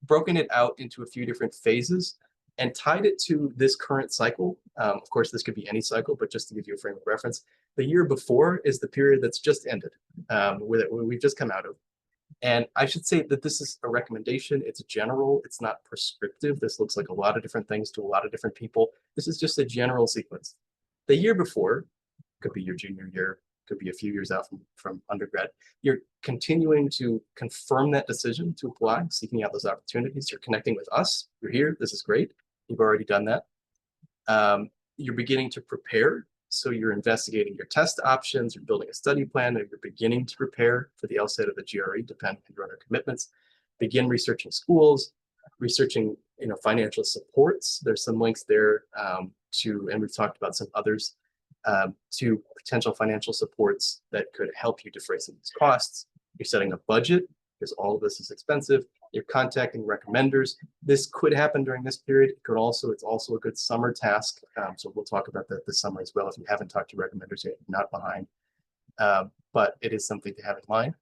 A: Broken it out into a few different phases and tied it to this current cycle. Of course, this could be any cycle, but just to give you a frame of reference, the year before is the period that's just ended, where we've just come out of. And I should say that this is a recommendation. It's general. It's not prescriptive. This looks like a lot of different things to a lot of different people. This is just a general sequence. The year before could be your junior year, could be a few years out from undergrad. You're continuing to confirm that decision to apply, seeking out those opportunities. You're connecting with us. You're here. This is great. You've already done that. You're beginning to prepare. So you're investigating your test options, you're building a study plan, and you're beginning to prepare for the LSAT or the GRE, depending on your other commitments. Begin researching schools, researching, you know, financial supports. There's some links there and we've talked about some others, to potential financial supports that could help you defray some of these costs. You're setting a budget because all of this is expensive. You're contacting recommenders. This could happen during this period. It's also a good summer task. So we'll talk about that this summer as well. If you haven't talked to recommenders yet, you're not behind. But it is something to have in mind.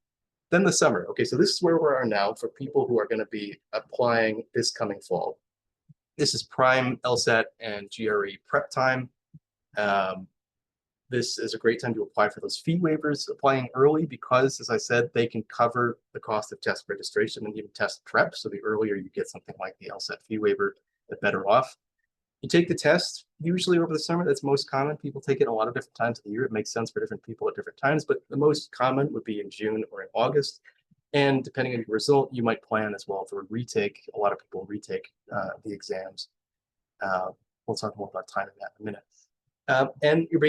A: Then the summer. Okay, so this is where we are now for people who are going to be applying this coming fall. This is prime LSAT and GRE prep time. This is a great time to apply for those fee waivers, applying early because, as I said, they can cover the cost of test registration and even test prep. So the earlier you get something like the LSAT fee waiver, the better off. You take the test usually over the summer. That's most common. People take it a lot of different times of the year. It makes sense for different people at different times, but the most common would be in June or in August. And depending on your result, you might plan as well for a retake. A lot of people retake the exams. We'll talk more about timing that in a minute. And you're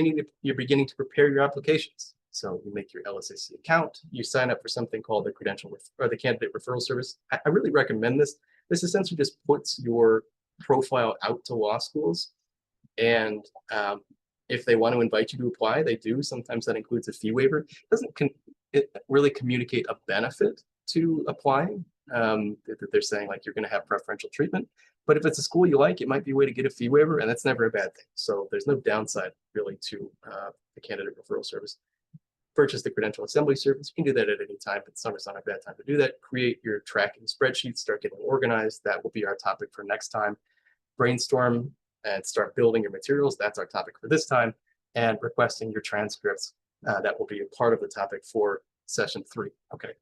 A: beginning to prepare your applications. So you make your LSAC account, you sign up for something called the or the candidate referral service. I really recommend this. This essentially just puts your profile out to law schools, and if they want to invite you to apply, they do. Sometimes that includes a fee waiver. It really communicate a benefit to applying, that they're saying like you're going to have preferential treatment. But if it's a school you like, it might be a way to get a fee waiver, and that's never a bad thing. So there's no downside really to the candidate referral service. Purchase the credential assembly service. You can do that at any time, but summer's not a bad time to do that. Create your tracking spreadsheet, start getting organized. That will be our topic for next time. Brainstorm and start building your materials. That's our topic for this time. And requesting your transcripts. That will be a part of the topic for session 3. Okay.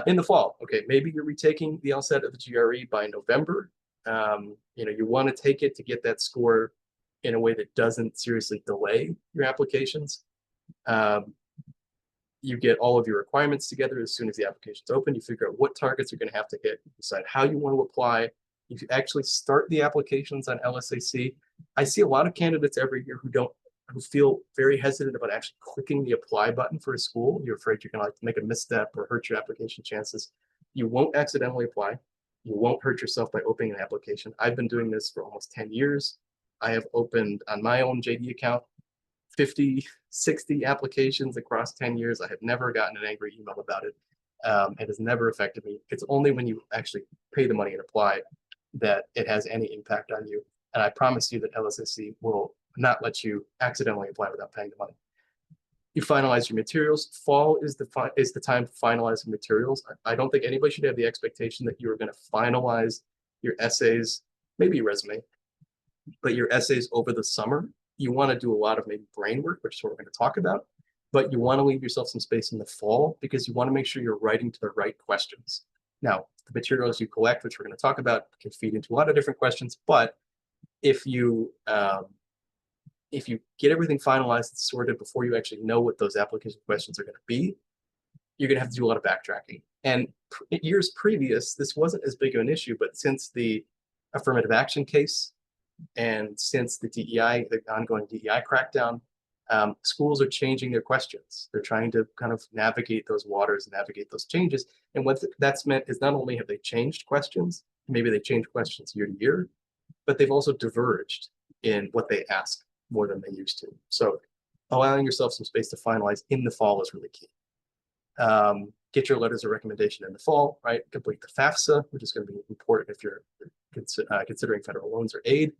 A: In the fall, okay, maybe you're retaking the LSAT of the GRE by November. You want to take it to get that score in a way that doesn't seriously delay your applications. You get all of your requirements together as soon as the application's open. You figure out what targets you're going to have to hit, decide how you want to apply. You actually start the applications on LSAC. I see a lot of candidates every year who feel very hesitant about actually clicking the apply button for a school. You're afraid you're going to make a misstep or hurt your application chances. You won't accidentally apply. You won't hurt yourself by opening an application. I've been doing this for almost 10 years. I have opened on my own JD account 50, 60 applications across 10 years. I have never gotten an angry email about it. It has never affected me. It's only when you actually pay the money and apply that it has any impact on you. And I promise you that LSAC will not let you accidentally apply without paying the money. You finalize your materials. Fall is the time for finalizing materials. I don't think anybody should have the expectation that you are going to finalize your essays, maybe your resume, but your essays over the summer. You want to do a lot of maybe brain work, which is what we're going to talk about, but you want to leave yourself some space in the fall because you want to make sure you're writing to the right questions. Now, the materials you collect, which we're going to talk about, can feed into a lot of different questions, but if you get everything finalized and sorted before you actually know what those application questions are going to be, you're going to have to do a lot of backtracking. And years previous, this wasn't as big of an issue, but since the affirmative action case and since the DEI, the ongoing DEI crackdown, schools are changing their questions. They're trying to kind of navigate those waters, navigate those changes. And what that's meant is not only have they changed questions, maybe they changed questions year to year, but they've also diverged in what they ask more than they used to. So allowing yourself some space to finalize in the fall is really key. Get your letters of recommendation in the fall, right? Complete the FAFSA, which is going to be important if you're considering federal loans or aid.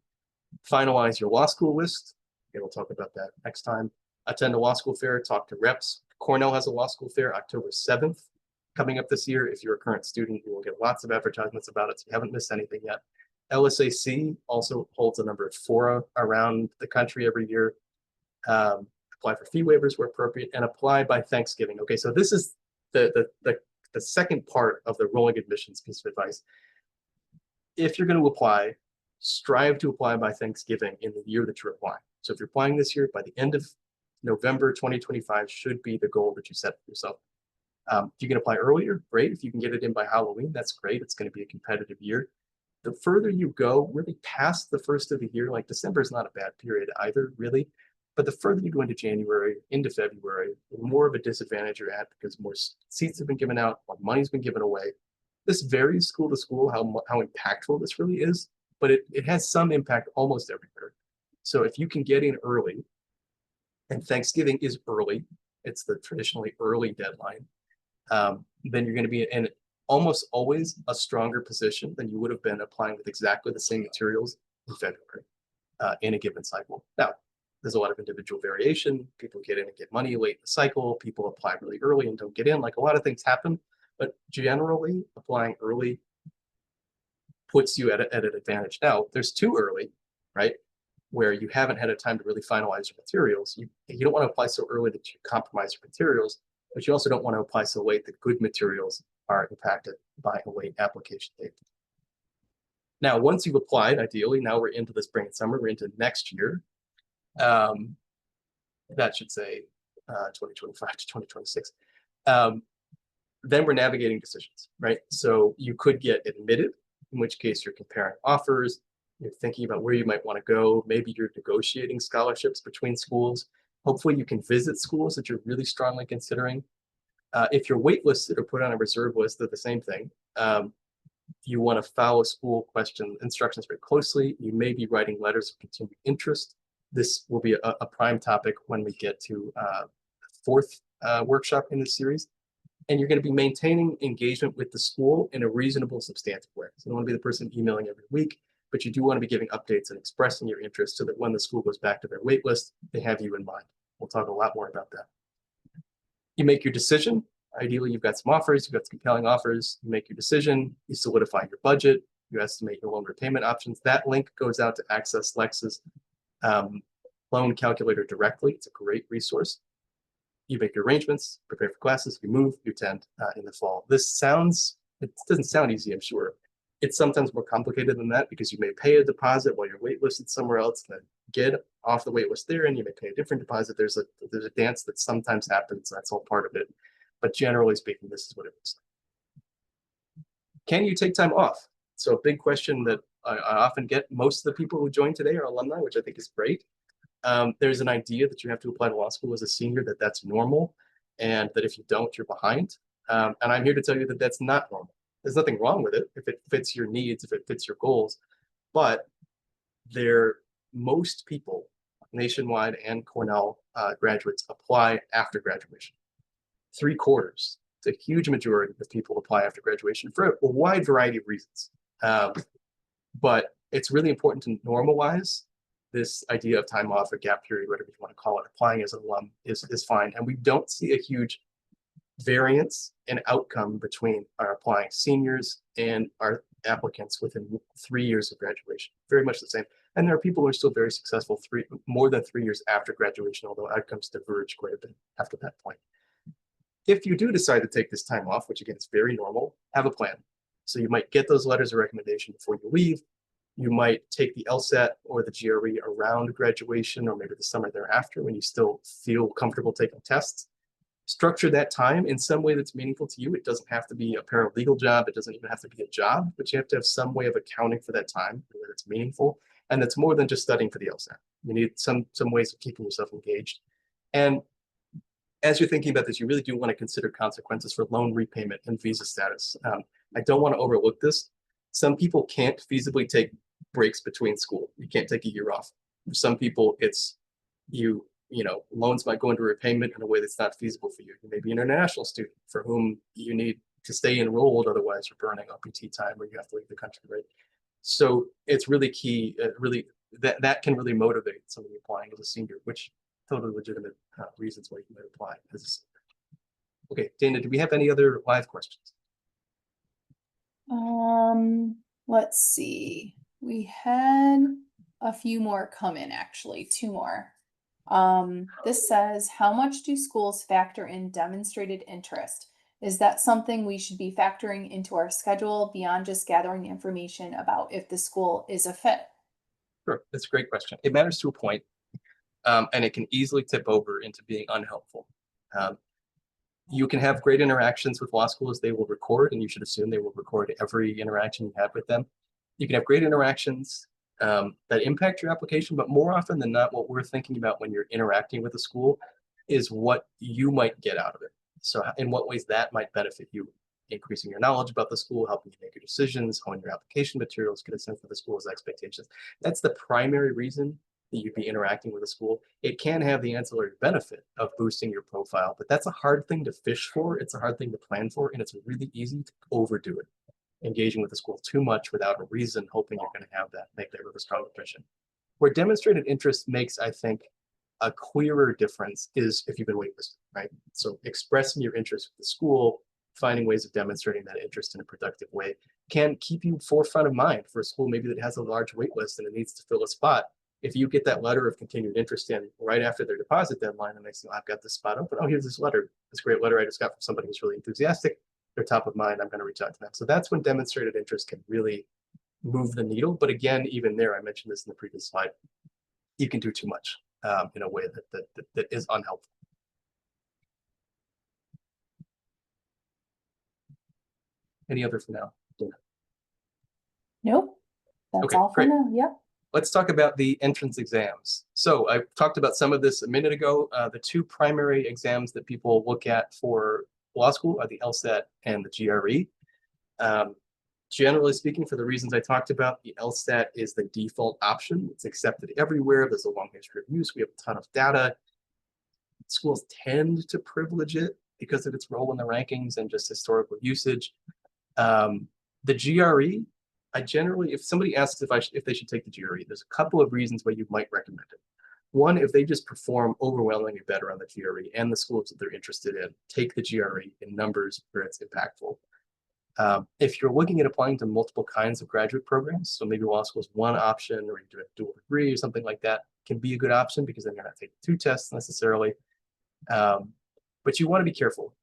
A: Finalize your law school list. Okay, we'll talk about that next time. Attend a law school fair, talk to reps. Cornell has a law school fair October 7th coming up this year. If you're a current student, you will get lots of advertisements about it, so you haven't missed anything yet. LSAC also holds a number of fora around the country every year. Apply for fee waivers where appropriate, and apply by Thanksgiving. Okay, so this is the second part of the rolling admissions piece of advice. If you're going to apply, strive to apply by Thanksgiving in the year that you're applying. So if you're applying this year, by the end of November 2025 should be the goal that you set for yourself. If you can apply earlier, great. If you can get it in by Halloween, that's great. It's going to be a competitive year. The further you go, really past the first of the year, like December is not a bad period either, really. But the further you go into January, into February, the more of a disadvantage you're at because more seats have been given out, more money's been given away. This varies school to school, how impactful this really is, but it has some impact almost everywhere. So if you can get in early, and Thanksgiving is early, it's the traditionally early deadline, then you're going to be in almost always a stronger position than you would have been applying with exactly the same materials in February in a given cycle. Now, there's a lot of individual variation. People get in and get money late in the cycle. People apply really early and don't get in. Like a lot of things happen, but generally applying early puts you at an advantage. Now, there's too early, right? Where you haven't had a time to really finalize your materials. You don't want to apply so early that you compromise your materials, but you also don't want to apply so late that good materials are impacted by a late application date. Now, once you've applied, ideally, now we're into the spring and summer, we're into next year. That should say 2025 to 2026. Then we're navigating decisions, right? So you could get admitted, in which case you're comparing offers, you're thinking about where you might want to go. Maybe you're negotiating scholarships between schools. Hopefully you can visit schools that you're really strongly considering. If you're waitlisted or put on a reserve list, they're the same thing. You want to follow school question instructions very closely. You may be writing letters of continued interest. This will be a prime topic when we get to the fourth workshop in this series. And you're going to be maintaining engagement with the school in a reasonable, substantive way. So you don't want to be the person emailing every week, but you do want to be giving updates and expressing your interest so that when the school goes back to their wait list, they have you in mind. We'll talk a lot more about that. You make your decision. Ideally, you've got some offers, you've got some compelling offers. You make your decision, you solidify your budget, you estimate your loan repayment options. That link goes out to access Lex's loan calculator directly. It's a great resource. You make your arrangements, prepare for classes, you move, you attend in the fall. It doesn't sound easy, I'm sure. It's sometimes more complicated than that because you may pay a deposit while you're waitlisted somewhere else, then get off the waitlist there, and you may pay a different deposit. There's a dance that sometimes happens. That's all part of it. But generally speaking, this is what it looks like. Can you take time off? So a big question that I often get. Most of the people who join today are alumni, which I think is great. There's an idea that you have to apply to law school as a senior, that's normal, and that if you don't, you're behind. And I'm here to tell you that that's not normal. There's nothing wrong with it if it fits your needs, if it fits your goals. But most people, nationwide and Cornell graduates, apply after graduation. 3/4. It's a huge majority of people apply after graduation for a wide variety of reasons. But it's really important to normalize this idea of time off, a gap period, whatever you want to call it. Applying as an alum is fine. And we don't see a huge variance in outcome between our applying seniors and our applicants within 3 years of graduation. Very much the same. And there are people who are still very successful more than 3 years after graduation, although outcomes diverge quite a bit after that point. If you do decide to take this time off, which again is very normal, have a plan. So you might get those letters of recommendation before you leave. You might take the LSAT or the GRE around graduation or maybe the summer thereafter when you still feel comfortable taking tests. Structure that time in some way that's meaningful to you. It doesn't have to be a paralegal job. It doesn't even have to be a job, but you have to have some way of accounting for that time that it's meaningful. And that's more than just studying for the LSAT. You need some ways of keeping yourself engaged. And as you're thinking about this, you really do want to consider consequences for loan repayment and visa status. I don't want to overlook this. Some people can't feasibly take breaks between school. You can't take a year off. For some people, it's loans might go into repayment in a way that's not feasible for you. You may be an international student for whom you need to stay enrolled, otherwise you're burning OPT time or you have to leave the country, right? So it's really key, that can really motivate somebody applying as a senior, which totally legitimate reasons why you might apply as a senior. Okay, Dana, do we have any other live questions?
B: Let's see. We had a few more come in, actually, 2 more. This says, how much do schools factor in demonstrated interest? Is that something we should be factoring into our schedule beyond just gathering information about if the school is a fit?
A: Sure, that's a great question. It matters to a point, and it can easily tip over into being unhelpful. You can have great interactions with law schools. They will record, and you should assume they will record every interaction you have with them. You can have great interactions that impact your application, but more often than not, what we're thinking about when you're interacting with a school is what you might get out of it. So in what ways that might benefit you, increasing your knowledge about the school, helping you make your decisions, hone your application materials, get a sense of the school's expectations. That's the primary reason that you'd be interacting with a school. It can have the ancillary benefit of boosting your profile, but that's a hard thing to fish for. It's a hard thing to plan for, and it's really easy to overdo it. Engaging with the school too much without a reason, hoping you're going to have that, make that really strong impression. Where demonstrated interest makes, I think, a clearer difference is if you've been waitlisted, right? So expressing your interest with the school, finding ways of demonstrating that interest in a productive way can keep you forefront of mind for a school maybe that has a large wait list and it needs to fill a spot. If you get that letter of continued interest in right after their deposit deadline and they say, I've got this spot open, oh, here's this letter, this great letter I just got from somebody who's really enthusiastic, they're top of mind, I'm going to reach out to them. So that's when demonstrated interest can really move the needle. But again, even there, I mentioned this in the previous slide, you can do too much in a way that is unhelpful. Any other for now?
B: Nope. That's
A: Okay,
B: all for
A: great.
B: now. Yep.
A: let's talk about the entrance exams. So I talked about some of this a minute ago. The two primary exams that people look at for law school are the LSAT and the GRE. Generally speaking, for the reasons I talked about, the LSAT is the default option. It's accepted everywhere. There's a long history of use. We have a ton of data. Schools tend to privilege it because of its role in the rankings and just historical usage. The GRE, I generally, if somebody asks if they should take the GRE, there's a couple of reasons why you might recommend it. One, if they just perform overwhelmingly better on the GRE and the schools that they're interested in, take the GRE in numbers where it's impactful. If you're looking at applying to multiple kinds of graduate programs, so maybe law school is one option, or you do a dual degree or something like that, can be a good option because then you're not taking two tests necessarily. But you want to be careful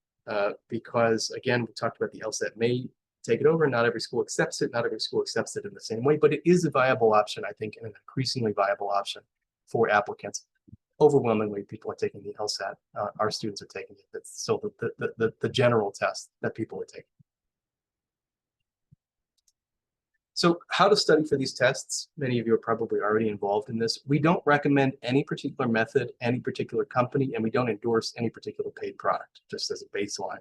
A: because, again, we talked about the LSAT may take it over. Not every school accepts it. Not every school accepts it in the same way, but it is a viable option, I think, and an increasingly viable option for applicants. Overwhelmingly, people are taking the LSAT. Our students are taking it. That's still the general test that people are taking. So how to study for these tests? Many of you are probably already involved in this. We don't recommend any particular method, any particular company, and we don't endorse any particular paid product, just as a baseline.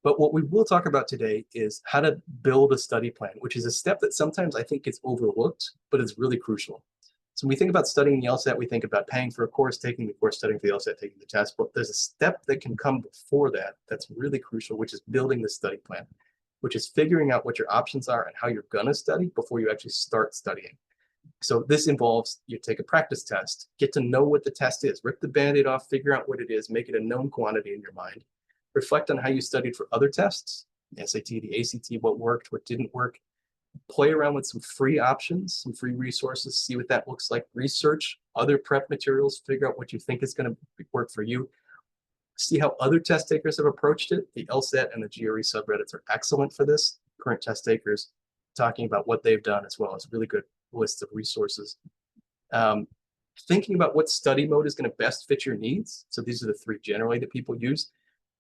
A: But what we will talk about today is how to build a study plan, which is a step that sometimes I think gets overlooked, but is really crucial. So when we think about studying the LSAT, we think about paying for a course, taking the course, studying for the LSAT, taking the test. But there's a step that can come before that that's really crucial, which is building the study plan, which is figuring out what your options are and how you're going to study before you actually start studying. So this involves you take a practice test, get to know what the test is, rip the Band-Aid off, figure out what it is, make it a known quantity in your mind, reflect on how you studied for other tests, the SAT, the ACT, what worked, what didn't work, play around with some free options, some free resources, see what that looks like, research other prep materials, figure out what you think is going to work for you. See how other test takers have approached it. The LSAT and the GRE subreddits are excellent for this. Current test takers talking about what they've done, as well as really good lists of resources. Thinking about what study mode is going to best fit your needs. So these are the three generally that people use.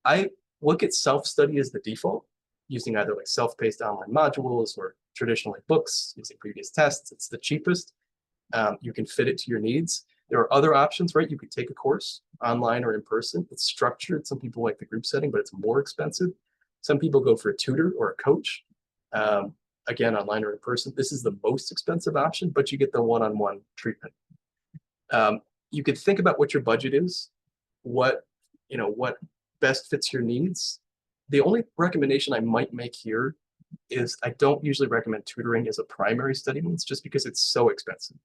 A: I look at self-study as the default, using either like self-paced online modules or traditionally books, using previous tests. It's the cheapest. You can fit it to your needs. There are other options, right? You could take a course online or in person. It's structured. Some people like the group setting, but it's more expensive. Some people go for a tutor or a coach, again, online or in person. This is the most expensive option, but you get the one-on-one treatment. You could think about what your budget is, what best fits your needs. The only recommendation I might make here is I don't usually recommend tutoring as a primary study means just because it's so expensive.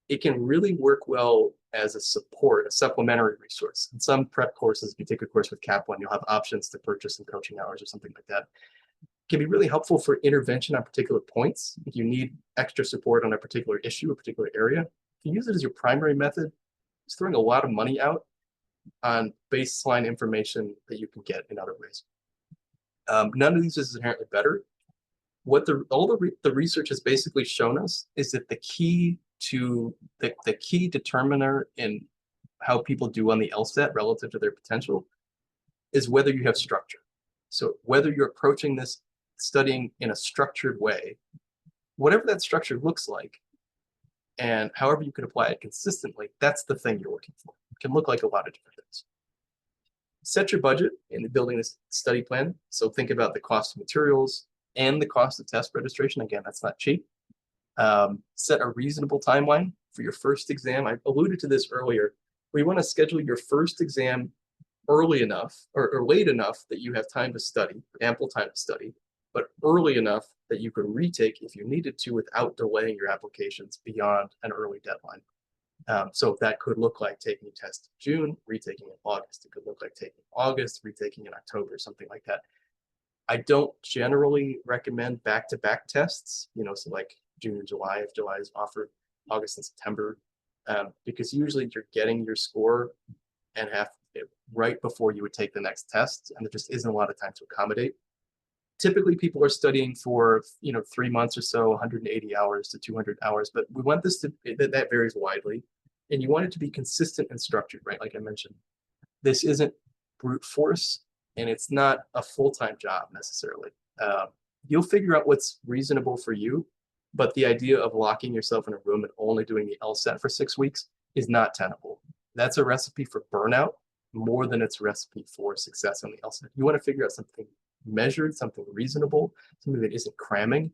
A: It can really work well as a support, a supplementary resource. In some prep courses, if you take a course with Kaplan, you'll have options to purchase some coaching hours or something like that. It can be really helpful for intervention on particular points. If you need extra support on a particular issue, a particular area, if you use it as your primary method, it's throwing a lot of money out on baseline information that you can get in other ways. None of these is inherently better. What the research has basically shown us is that the key determiner in how people do on the LSAT relative to their potential is whether you have structure. So whether you're approaching this studying in a structured way, whatever that structure looks like, and however you can apply it consistently, that's the thing you're looking for. It can look like a lot of different things. Set your budget in building this study plan. So think about the cost of materials and the cost of test registration. Again, that's not cheap. Set a reasonable timeline for your first exam. I alluded to this earlier. We want to schedule your first exam early enough or late enough that you have time to study, ample time to study, but early enough that you can retake if you needed to without delaying your applications beyond an early deadline. So that could look like taking a test in June, retaking in August. It could look like taking August, retaking in October, something like that. I don't generally recommend back-to-back tests, so like June and July, if July is offered, August and September, because usually you're getting your score and have it right before you would take the next test, and there just isn't a lot of time to accommodate. Typically, people are studying for 3 months or so, 180 hours to 200 hours, but we want this that varies widely, and you want it to be consistent and structured, right? Like I mentioned, this isn't brute force, and it's not a full-time job necessarily. You'll figure out what's reasonable for you. But the idea of locking yourself in a room and only doing the LSAT for 6 weeks is not tenable. That's a recipe for burnout more than it's a recipe for success on the LSAT. You want to figure out something measured, something reasonable, something that isn't cramming,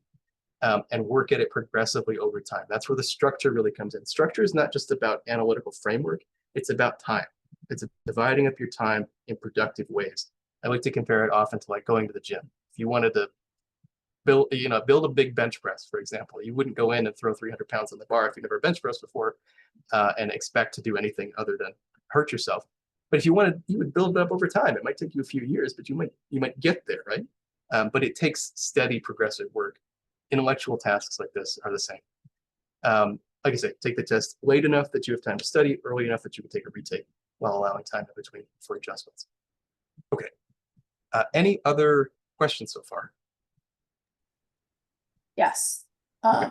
A: and work at it progressively over time. That's where the structure really comes in. Structure is not just about analytical framework, it's about time. It's dividing up your time in productive ways. I like to compare it often to like going to the gym. If you wanted to build a big bench press, for example, you wouldn't go in and throw 300 pounds on the bar if you never bench pressed before and expect to do anything other than hurt yourself. But if you wanted, you would build it up over time. It might take you a few years, but you might get there, right? But it takes steady, progressive work. Intellectual tasks like this are the same. Like I say, take the test late enough that you have time to study, early enough that you can take a retake while allowing time in between for adjustments. Okay. Any other questions so far?
B: Yes.
A: Okay.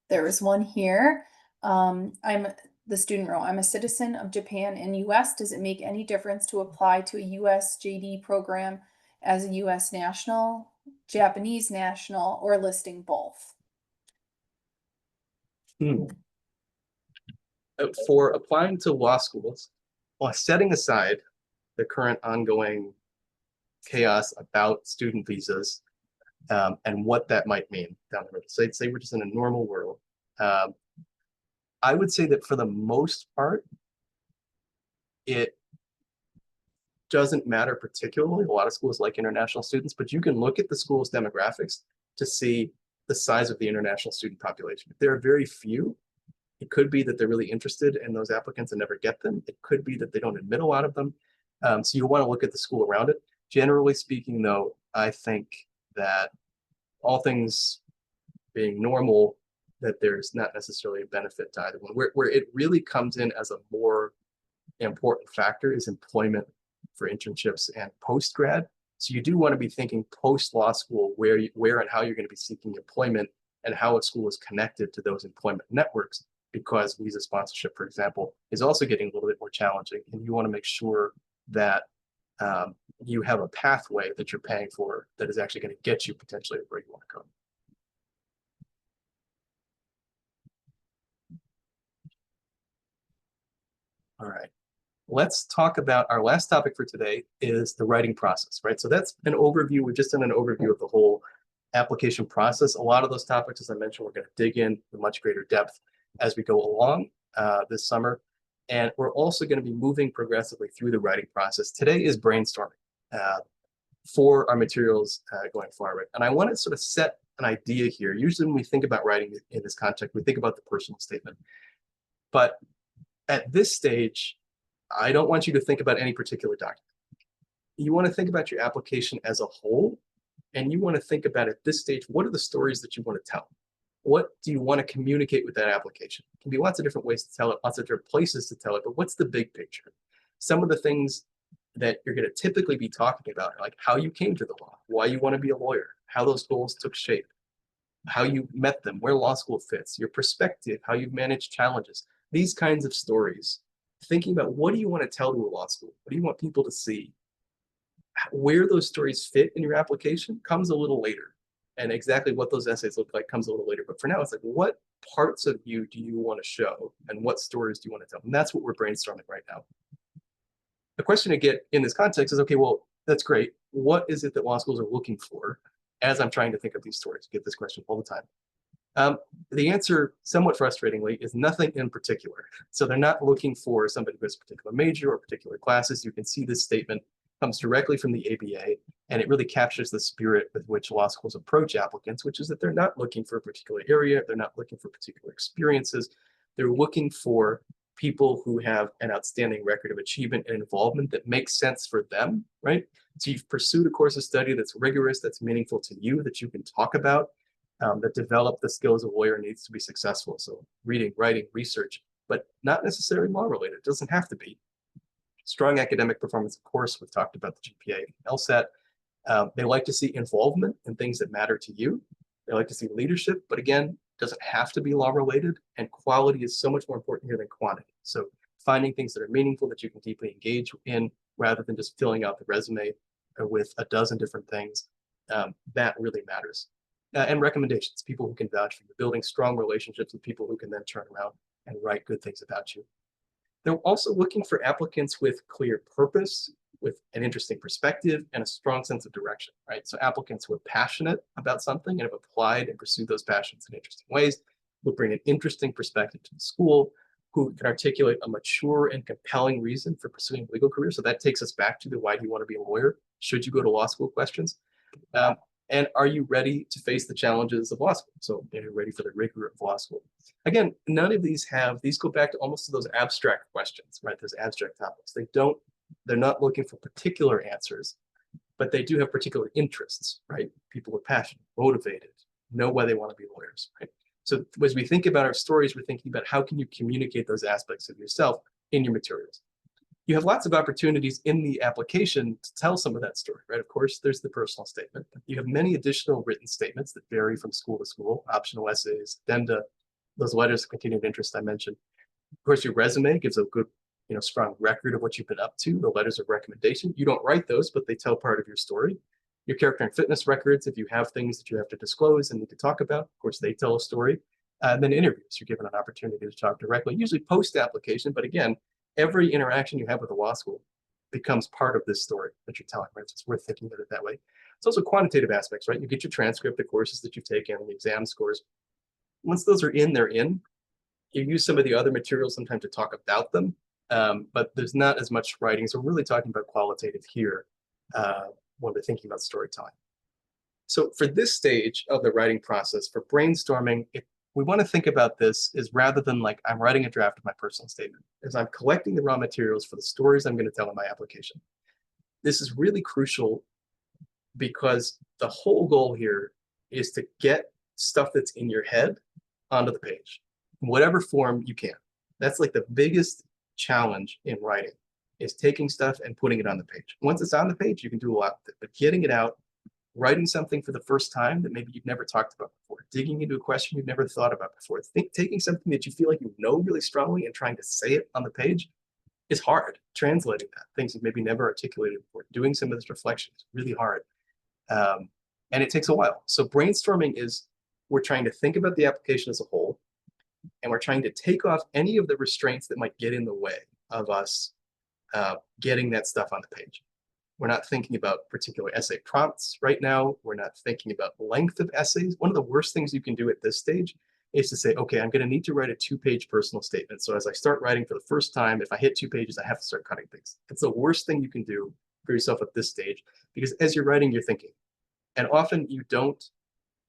B: There was one here. The student wrote, I'm a citizen of Japan and US. Does it make any difference to apply to a US JD program as a US national, Japanese national, or listing both?
A: For applying to law schools, while setting aside the current ongoing chaos about student visas and what that might mean down the road. Say we're just in a normal world. I would say that for the most part, it doesn't matter particularly. A lot of schools like international students, but you can look at the school's demographics to see the size of the international student population. If there are very few, it could be that they're really interested in those applicants and never get them. It could be that they don't admit a lot of them. So you want to look at the school around it. Generally speaking, though, I think that all things being normal, that there's not necessarily a benefit to either one. Where it really comes in as a more important factor is employment for internships and post-grad. So you do want to be thinking post-law school where and how you're going to be seeking employment and how a school is connected to those employment networks, because visa sponsorship, for example, is also getting a little bit more challenging. And you want to make sure that you have a pathway that you're paying for that is actually going to get you potentially where you want to go. All right, let's talk about our last topic for today is the writing process, right? So that's an overview. We've just done an overview of the whole application process. A lot of those topics, as I mentioned, we're going to dig in with much greater depth as we go along this summer. And we're also going to be moving progressively through the writing process. Today is brainstorming for our materials going forward. And I want to sort of set an idea here. Usually when we think about writing in this context, we think about the personal statement. But at this stage, I don't want you to think about any particular document. You want to think about your application as a whole, and you want to think about at this stage, what are the stories that you want to tell? What do you want to communicate with that application? It can be lots of different ways to tell it, lots of different places to tell it, but what's the big picture? Some of the things that you're going to typically be talking about are like how you came to the law, why you want to be a lawyer, how those goals took shape, how you met them, where law school fits, your perspective, how you've managed challenges, these kinds of stories. Thinking about what do you want to tell to a law school? What do you want people to see? Where those stories fit in your application comes a little later. And exactly what those essays look like comes a little later. But for now, it's like, what parts of you do you want to show? And what stories do you want to tell? And that's what we're brainstorming right now. The question to get in this context is, okay, well, that's great. What is it that law schools are looking for as I'm trying to think of these stories? I get this question all the time. The answer, somewhat frustratingly, is nothing in particular. So they're not looking for somebody who has a particular major or particular classes. You can see this statement comes directly from the ABA, and it really captures the spirit with which law schools approach applicants, which is that they're not looking for a particular area, they're not looking for particular experiences, they're looking for people who have an outstanding record of achievement and involvement that makes sense for them, right? So you've pursued a course of study that's rigorous, that's meaningful to you, that you can talk about, that develop the skills a lawyer needs to be successful. So reading, writing, research, but not necessarily law related. It doesn't have to be. Strong academic performance, of course, we've talked about the GPA and LSAT. They like to see involvement in things that matter to you. They like to see leadership, but again, doesn't have to be law related, and quality is so much more important here than quantity. So finding things that are meaningful that you can deeply engage in rather than just filling out the resume with a dozen different things, that really matters. and recommendations, people who can vouch for you, building strong relationships with people who can then turn around and write good things about you. They're also looking for applicants with clear purpose, with an interesting perspective, and a strong sense of direction, right? So applicants who are passionate about something and have applied and pursued those passions in interesting ways, who bring an interesting perspective to the school, who can articulate a mature and compelling reason for pursuing a legal career. So that takes us back to the why do you want to be a lawyer? Should you go to law school questions? And are you ready to face the challenges of law school? So are you ready for the rigor of law school? Again, none of these go back to almost to those abstract questions, right? Those abstract topics. They're not looking for particular answers, but they do have particular interests, right? People are passionate, motivated, know why they want to be lawyers, right? So as we think about our stories, we're thinking about how can you communicate those aspects of yourself in your materials. You have lots of opportunities in the application to tell some of that story, right? Of course, there's the personal statement. You have many additional written statements that vary from school to school, optional essays, addenda, those letters of continued interest I mentioned. Of course, your resume gives a good, strong record of what you've been up to, the letters of recommendation. You don't write those, but they tell part of your story. Your character and fitness records, if you have things that you have to disclose and need to talk about, of course, they tell a story. And then interviews, you're given an opportunity to talk directly, usually post-application, but again, every interaction you have with the law school becomes part of this story that you're telling, right? So it's worth thinking about it that way. It's also quantitative aspects, right? You get your transcript, the courses that you've taken, the exam scores. Once those are in, they're in. You use some of the other materials sometimes to talk about them, but there's not as much writing. So we're really talking about qualitative here when we're thinking about storytelling. So for this stage of the writing process, for brainstorming, we want to think about this is rather than like I'm writing a draft of my personal statement, as I'm collecting the raw materials for the stories I'm going to tell in my application. This is really crucial because the whole goal here is to get stuff that's in your head onto the page, in whatever form you can. That's like the biggest challenge in writing, is taking stuff and putting it on the page. Once it's on the page, you can do a lot with it, but getting it out, writing something for the first time that maybe you've never talked about before, digging into a question you've never thought about before, taking something that you feel like you know really strongly and trying to say it on the page is hard. Translating that, things you've maybe never articulated before, doing some of this reflection is really hard. And it takes a while. So brainstorming is, we're trying to think about the application as a whole, and we're trying to take off any of the restraints that might get in the way of us getting that stuff on the page. We're not thinking about particular essay prompts right now. We're not thinking about length of essays. One of the worst things you can do at this stage is to say, okay, I'm going to need to write a 2-page personal statement. So as I start writing for the first time, if I hit 2 pages, I have to start cutting things. It's the worst thing you can do for yourself at this stage, because as you're writing, you're thinking. And often you don't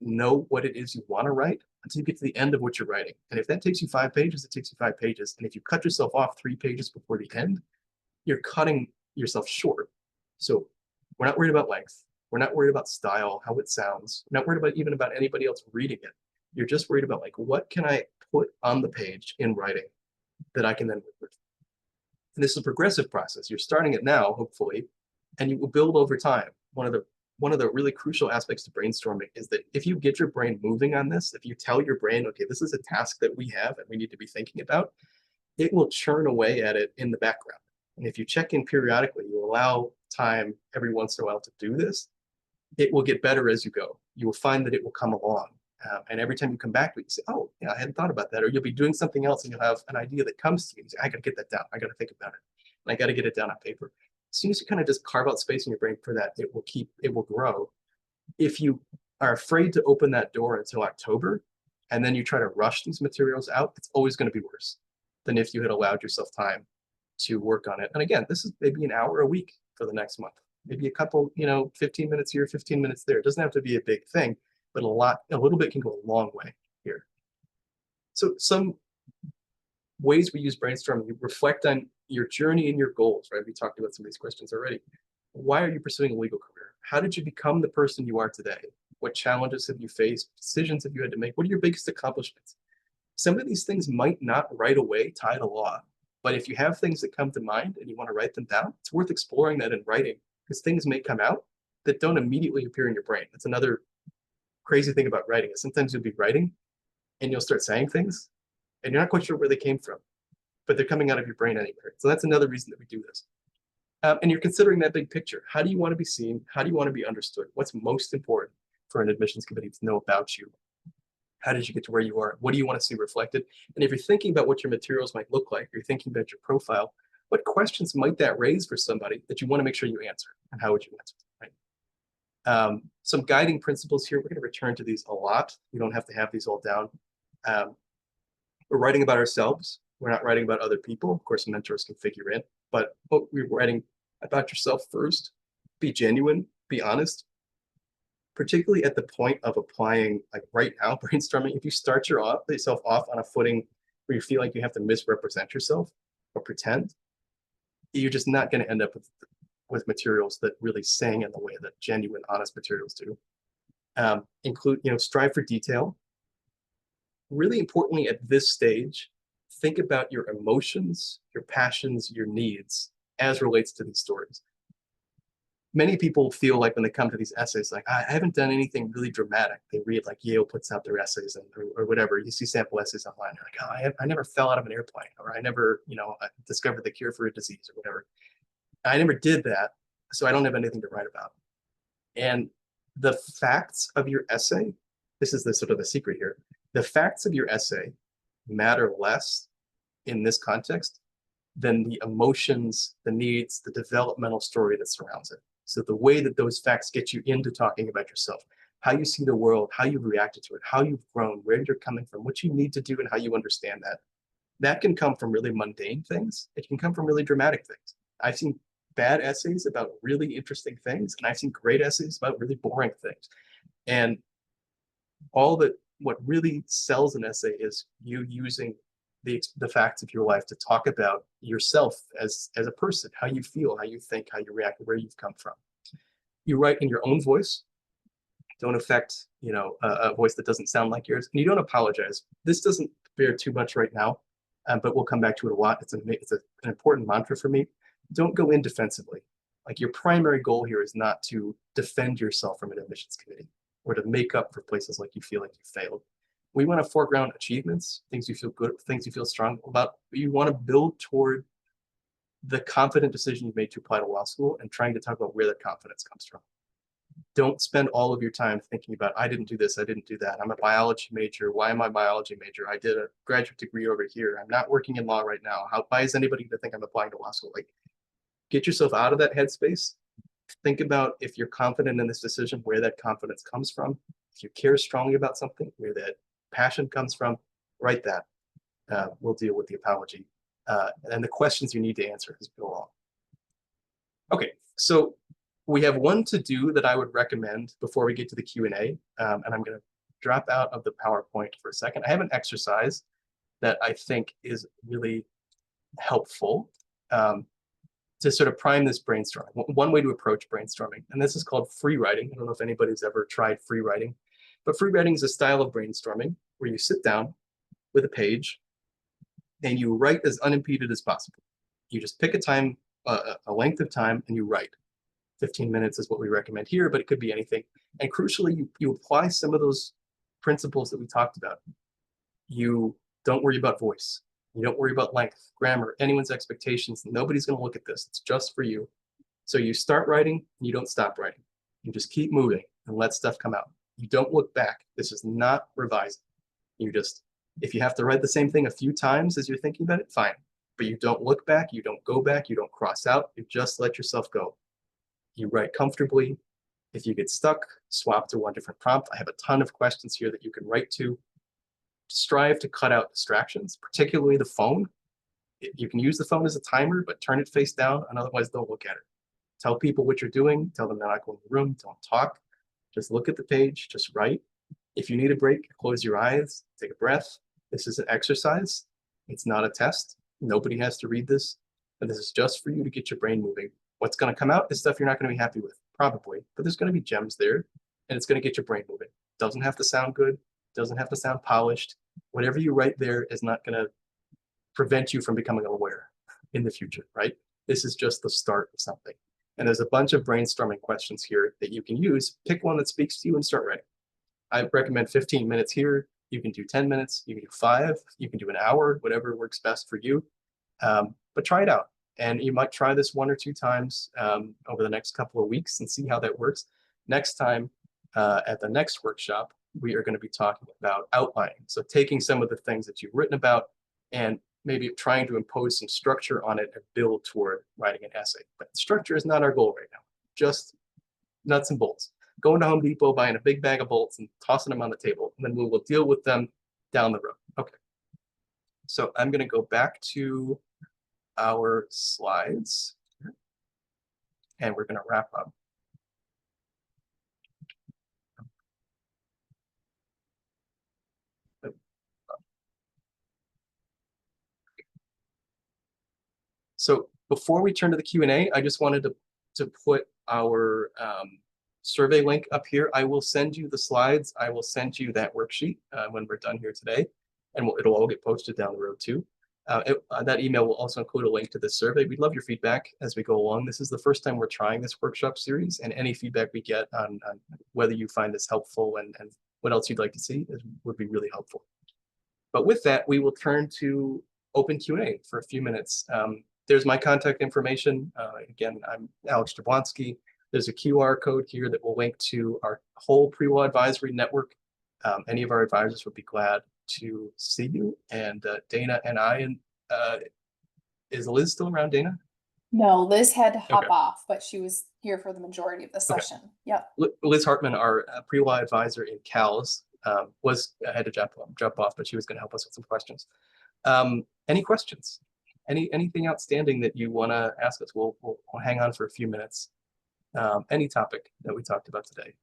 A: know what it is you want to write until you get to the end of what you're writing. And if that takes you 5 pages, it takes you 5 pages. And if you cut yourself off 3 pages before the end, you're cutting yourself short. So we're not worried about length. We're not worried about style, how it sounds. We're not worried about even about anybody else reading it. You're just worried about like, what can I put on the page in writing that I can then work with? And this is a progressive process. You're starting it now, hopefully, and you will build over time. One of the really crucial aspects to brainstorming is that if you get your brain moving on this, if you tell your brain, okay, this is a task that we have and we need to be thinking about, it will churn away at it in the background. And if you check in periodically, you allow time every once in a while to do this, it will get better as you go. You will find that it will come along. And every time you come back to it, you say, oh, yeah, I hadn't thought about that. Or you'll be doing something else and you'll have an idea that comes to you. You say, I got to get that down. I got to think about it. And I got to get it down on paper. As soon as you kind of just carve out space in your brain for that, it will grow. If you are afraid to open that door until October, and then you try to rush these materials out, it's always going to be worse than if you had allowed yourself time to work on it. And again, this is maybe an hour a week for the next month, maybe a couple, 15 minutes here, 15 minutes there. It doesn't have to be a big thing, but a little bit can go a long way here. So some ways we use brainstorming, you reflect on your journey and your goals, right? We talked about some of these questions already. Why are you pursuing a legal career? How did you become the person you are today? What challenges have you faced? Decisions have you had to make? What are your biggest accomplishments? Some of these things might not right away tie to law, but if you have things that come to mind and you want to write them down, it's worth exploring that in writing, because things may come out that don't immediately appear in your brain. That's another crazy thing about writing, is sometimes you'll be writing and you'll start saying things and you're not quite sure where they came from, but they're coming out of your brain anyway. So that's another reason that we do this. And you're considering that big picture. How do you want to be seen? How do you want to be understood? What's most important? for an admissions committee to know about you. How did you get to where you are? What do you want to see reflected? And if you're thinking about what your materials might look like, you're thinking about your profile, what questions might that raise for somebody that you want to make sure you answer? And how would you answer, right? Some guiding principles here. We're going to return to these a lot. You don't have to have these all down. We're writing about ourselves. We're not writing about other people. Of course, mentors can figure in, but we're writing about yourself first. Be genuine, be honest, particularly at the point of applying, like right now, brainstorming. If you start yourself off on a footing where you feel like you have to misrepresent yourself or pretend, you're just not going to end up with materials that really sing in the way that genuine, honest materials do. Strive for detail. Really importantly, at this stage, think about your emotions, your passions, your needs as relates to these stories. Many people feel like when they come to these essays, like, I haven't done anything really dramatic. They read like Yale puts out their essays or whatever. You see sample essays online. They're like, I never fell out of an airplane, or I never, I discovered the cure for a disease or whatever. I never did that, so I don't have anything to write about. And the facts of your essay, this is the sort of the secret here. The facts of your essay matter less in this context than the emotions, the needs, the developmental story that surrounds it. So the way that those facts get you into talking about yourself, how you see the world, how you've reacted to it, how you've grown, where you're coming from, what you need to do, and how you understand that. That can come from really mundane things. It can come from really dramatic things. I've seen bad essays about really interesting things, and I've seen great essays about really boring things. And what really sells an essay is you using the facts of your life to talk about yourself as a person, how you feel, how you think, how you react, where you've come from. You write in your own voice. Don't affect, a voice that doesn't sound like yours, and you don't apologize. This doesn't bear too much right now, but we'll come back to it a lot. It's an important mantra for me. Don't go in defensively. Like, your primary goal here is not to defend yourself from an admissions committee or to make up for places like you feel like you failed. We want to foreground achievements, things you feel good, things you feel strong about. You want to build toward the confident decision you made to apply to law school and trying to talk about where that confidence comes from. Don't spend all of your time thinking about, I didn't do this, I didn't do that. I'm a biology major. Why am I a biology major? I did a graduate degree over here. I'm not working in law right now. Why is anybody going to think I'm applying to law school? Like, get yourself out of that headspace. Think about, if you're confident in this decision, where that confidence comes from. If you care strongly about something, where that passion comes from, write that. We'll deal with the apology and the questions you need to answer as we go along. Okay, so we have one to do that I would recommend before we get to the Q&A, and I'm going to drop out of the PowerPoint for a second. I have an exercise that I think is really helpful to sort of prime this brainstorming. One way to approach brainstorming, and this is called free writing. I don't know if anybody's ever tried free writing, but free writing is a style of brainstorming where you sit down with a page and you write as unimpeded as possible. You just pick a time, a length of time, and you write. 15 minutes is what we recommend here, but it could be anything. And crucially, you apply some of those principles that we talked about. You don't worry about voice. You don't worry about length, grammar, anyone's expectations. Nobody's going to look at this. It's just for you. So you start writing, and you don't stop writing. You just keep moving and let stuff come out. You don't look back. This is not revising. You just, if you have to write the same thing a few times as you're thinking about it, fine. But you don't look back, you don't go back, you don't cross out, you just let yourself go. You write comfortably. If you get stuck, swap to one different prompt. I have a ton of questions here that you can write to. Strive to cut out distractions, particularly the phone. You can use the phone as a timer, but turn it face down, and otherwise don't look at it. Tell people what you're doing. Tell them they're not going to the room. Don't talk. Just look at the page. Just write. If you need a break, close your eyes, take a breath. This is an exercise. It's not a test. Nobody has to read this. And this is just for you to get your brain moving. What's going to come out is stuff you're not going to be happy with, probably, but there's going to be gems there, and it's going to get your brain moving. Doesn't have to sound good. Doesn't have to sound polished. Whatever you write there is not going to prevent you from becoming a lawyer in the future, right? This is just the start of something. And there's a bunch of brainstorming questions here that you can use. Pick one that speaks to you and start writing. I recommend 15 minutes here. You can do 10 minutes. You can do 5. You can do an hour, whatever works best for you. But try it out. And you might try this 1 or 2 times over the next couple of weeks and see how that works. Next time, At the next workshop, we are going to be talking about outlining. So taking some of the things that you've written about and maybe trying to impose some structure on it and build toward writing an essay. But structure is not our goal right now, just nuts and bolts. Going to Home Depot, buying a big bag of bolts and tossing them on the table, and then we will deal with them down the road. Okay. So I'm going to go back to our slides and we're going to wrap up. So before we turn to the Q&A, I just wanted to put our survey link up here. I will send you the slides. I will send you that worksheet when we're done here today, and it'll all get posted down the road too. That email will also include a link to this survey. We'd love your feedback as we go along. This is the first time we're trying this workshop series, and any feedback we get on whether you find this helpful and what else you'd like to see would be really helpful. But with that, we will turn to open Q&A for a few minutes. There's my contact information. Again, I'm Alex Jablonski. There's a QR code here that will link to our whole pre-law advisory network. Any of our advisors would be glad to see you. And Dana and I, and is Liz still around, Dana?
B: No, Liz had to hop
A: Okay.
B: off, but she was here for the majority of the session. Yep.
A: Liz Hartman, our pre-law advisor in CALS, had to jump off, but she was going to help us with some questions. Any questions? Anything outstanding that you want to ask us? We'll hang on for a few minutes. Any topic that we talked about today.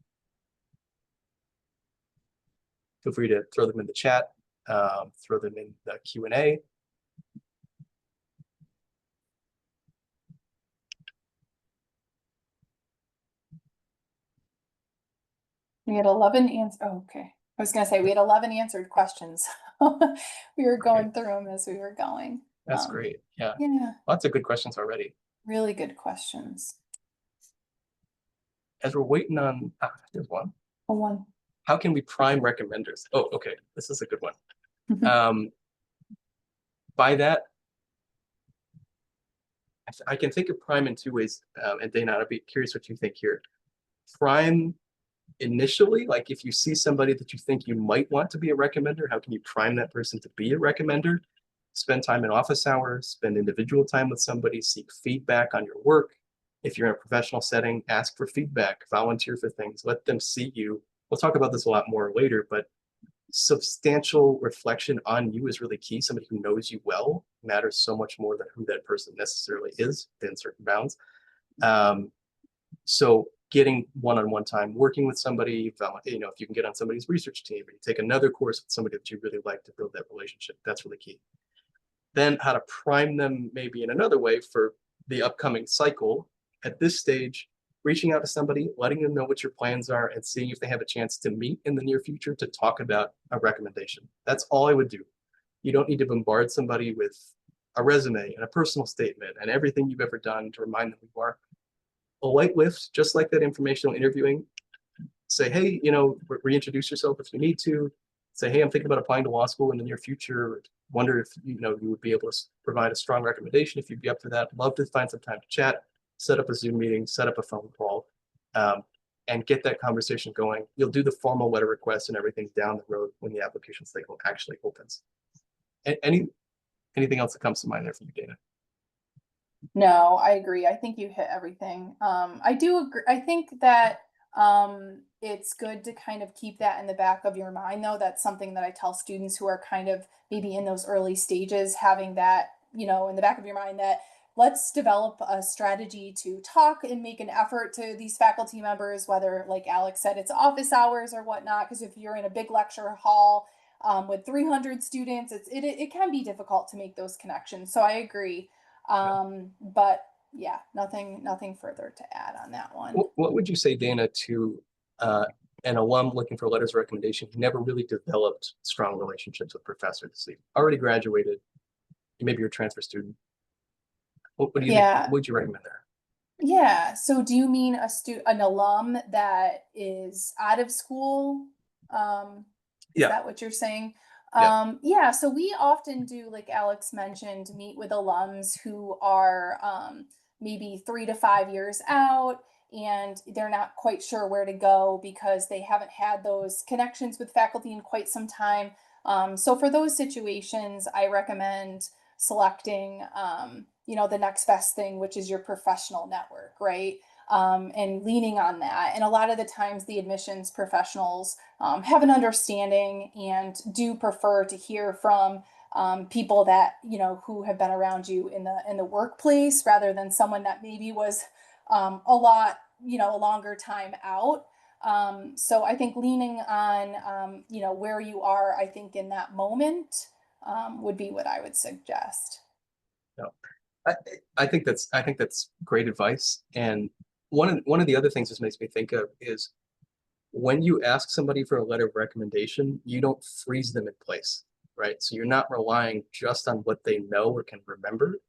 A: Feel free to throw them in the chat, throw them in the Q&A.
B: We had 11 answers. Oh, okay. I was going to say we had 11 answered questions. We were going through them as we were going.
A: That's great. Yeah.
B: Yeah.
A: Lots of good questions already.
B: Really good questions.
A: As we're waiting on, there's one.
B: One.
A: How can we prime recommenders? Oh, okay. This is a good one. By that, I can think of prime in two ways. And Dana, I'd be curious what you think here. Prime initially, like if you see somebody that you think you might want to be a recommender, how can you prime that person to be a recommender? Spend time in office hours, spend individual time with somebody, seek feedback on your work. If you're in a professional setting, ask for feedback, volunteer for things, let them see you. We'll talk about this a lot more later, but substantial reflection on you is really key. Somebody who knows you well matters so much more than who that person necessarily is within certain bounds. So getting one-on-one time, working with somebody, if you can get on somebody's research team, or you take another course with somebody that you really like to build that relationship, that's really key. Then how to prime them maybe in another way for the upcoming cycle. At this stage, reaching out to somebody, letting them know what your plans are, and seeing if they have a chance to meet in the near future to talk about a recommendation. That's all I would do. You don't need to bombard somebody with a resume and a personal statement and everything you've ever done to remind them who you are. A light lift, just like that informational interviewing. Say, hey, reintroduce yourself if you need to. Say, hey, I'm thinking about applying to law school in the near future. Wonder if you would be able to provide a strong recommendation if you'd be up for that. Love to find some time to chat, set up a Zoom meeting, set up a phone call, and get that conversation going. You'll do the formal letter request and everything down the road when the application cycle actually opens. Anything else that comes to mind there for you, Dana?
B: No, I agree. I think you hit everything. I do agree. I think that it's good to kind of keep that in the back of your mind, though. That's something that I tell students who are kind of maybe in those early stages, having that, in the back of your mind, that let's develop a strategy to talk and make an effort to these faculty members, whether, like Alex said, it's office hours or whatnot, because if you're in a big lecture hall with 300 students, it can be difficult to make those connections. So I agree. But yeah, nothing further to add on that one.
A: What would you say, Dana, to an alum looking for letters of recommendation who never really developed strong relationships with professors? So you already graduated, maybe you're a transfer student. What do you think? What would you recommend there?
B: Yeah. So do you mean an alum that is out of school? Is that what you're saying? Yeah, so we often do, like Alex mentioned, meet with alums who are maybe 3 to 5 years out, and they're not quite sure where to go because they haven't had those connections with faculty in quite some time. So for those situations, I recommend selecting, the next best thing, which is your professional network, right? And leaning on that. And a lot of the times, the admissions professionals have an understanding and do prefer to hear from people that who have been around you in the workplace rather than someone that maybe was a longer time out. So I think leaning on where you are, I think in that moment would be what I would suggest.
A: No, I, I think that's great advice. And one of the other things this makes me think of is when you ask somebody for a letter of recommendation, you don't freeze them in place, right? So you're not relying just on what they know or can remember.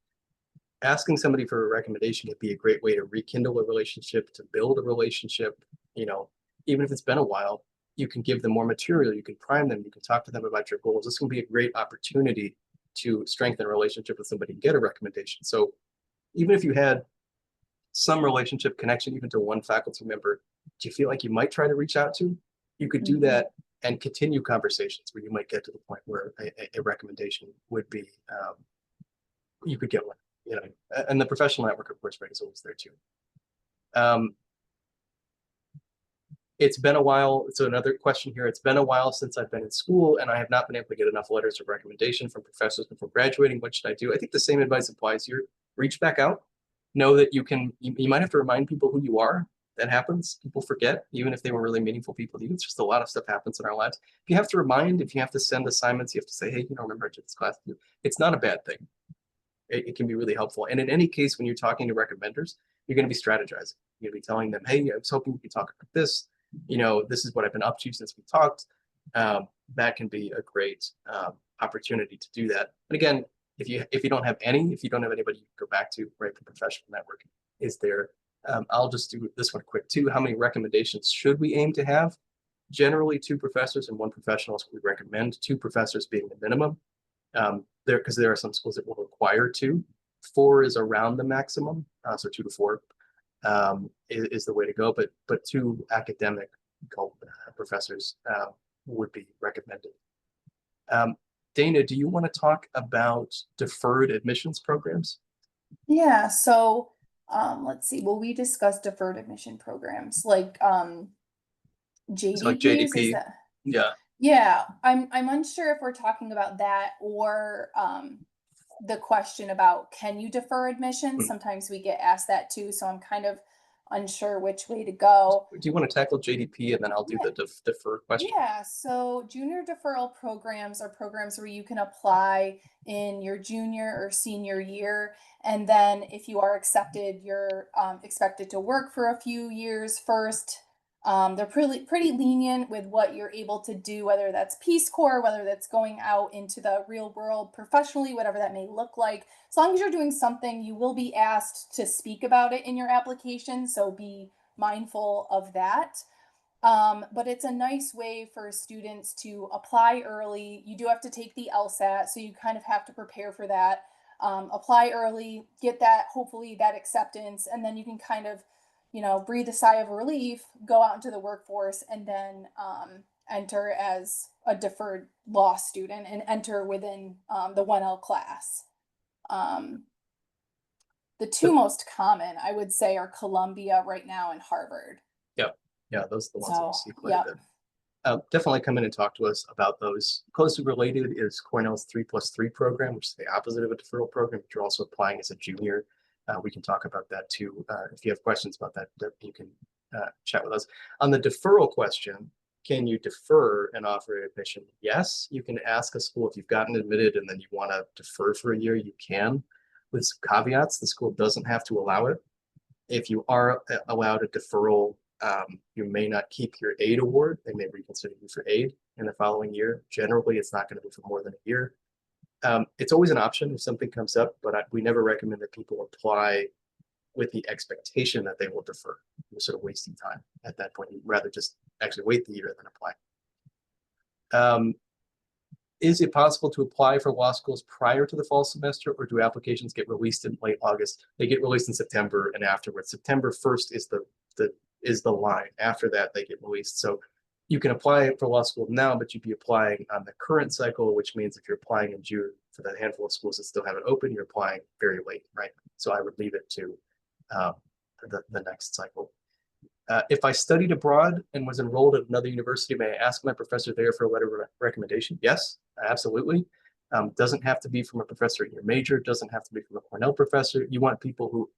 A: Asking somebody for a recommendation could be a great way to rekindle a relationship, to build a relationship. You know, even if it's been a while, you can give them more material, you can prime them, you can talk to them about your goals. This can be a great opportunity to strengthen a relationship with somebody and get a recommendation. So even if you had some relationship connection, even to one faculty member, do you feel like you might try to reach out to? You could do
B: Mhm.
A: that and continue conversations where you might get to the point where a recommendation would be, you could get one, and the professional network, of course, right, is always there too. Um, it's been a while. So another question here. It's been a while since I've been in school and I have not been able to get enough letters of recommendation from professors before graduating. What should I do? I think the same advice applies here. Reach back out. Know that you might have to remind people who you are. That happens. People forget, even if they were really meaningful people to you. It's just a lot of stuff happens in our lives. If you have to remind, if you have to send assignments, you have to say, hey, remember I took this class. It's not a bad thing. It can be really helpful. And in any case, when you're talking to recommenders, you're going to be strategizing. You're going to be telling them, hey, I was hoping we could talk about this. This is what I've been up to since we talked. That can be a great opportunity to do that. But again, if you don't have anybody you can go back to, right? The professional network is there. I'll just do this one quick too. How many recommendations should we aim to have? Generally, 2 professors and 1 professional is what we recommend. 2 professors being the minimum. Because there are some schools that will require 2. 4 is around the maximum, so 2 to 4 is the way to go. But 2 academic professors would be recommended. Dana, do you want to talk about deferred admissions programs?
B: Yeah, so let's see. Well, we discussed deferred admission programs like
A: So like
B: JDPs, is
A: JDP,
B: that?
A: yeah.
B: Yeah, I'm unsure if we're talking about that or the question about can you defer admission?
A: Hmm.
B: Sometimes we get asked that too, so I'm kind of unsure which way to go.
A: Do you want to tackle JDP and then I'll do
B: Yeah,
A: the defer question?
B: yeah, so junior deferral programs are programs where you can apply in your junior or senior year. And then if you are accepted, you're expected to work for a few years first. They're pretty lenient with what you're able to do, whether that's Peace Corps, whether that's going out into the real world professionally, whatever that may look like. As long as you're doing something, you will be asked to speak about it in your application. So be mindful of that. But it's a nice way for students to apply early. You do have to take the LSAT, so you kind of have to prepare for that. Apply early, get that, hopefully, that acceptance, and then you can kind of, breathe a sigh of relief, go out into the workforce, and then enter as a deferred law student and enter within the 1L class. Um, the 2 most common, I would say, are Columbia right now and Harvard.
A: Yeah, yeah, those are the ones that we
B: So,
A: see quite a
B: yeah.
A: bit. Definitely come in and talk to us about those. Closely related is Cornell's 3+3 program, which is the opposite of a deferral program, but you're also applying as a junior. We can talk about that too. If you have questions about that, you can chat with us. On the deferral question, can you defer an offer of admission? Yes, you can ask a school if you've gotten admitted and then you want to defer for a year, you can. With some caveats, the school doesn't have to allow it. If you are allowed a deferral, you may not keep your aid award. They may reconsider you for aid in the following year. Generally, it's not going to be for more than a year. It's always an option if something comes up, but we never recommend that people apply with the expectation that they will defer. You're sort of wasting time at that point. You'd rather just actually wait the year than apply. Is it possible to apply for law schools prior to the fall semester, or do applications get released in late August? They get released in September and afterwards. September 1st is the is the line. After that, they get released. So you can apply for law school now, but you'd be applying on the current cycle, which means if you're applying in June for the handful of schools that still haven't opened, you're applying very late, right? So I would leave it to the next cycle. If I studied abroad and was enrolled at another university, may I ask my professor there for a letter of recommendation? Yes, absolutely. Doesn't have to be from a professor in your major, doesn't have to be from a Cornell professor. You want people who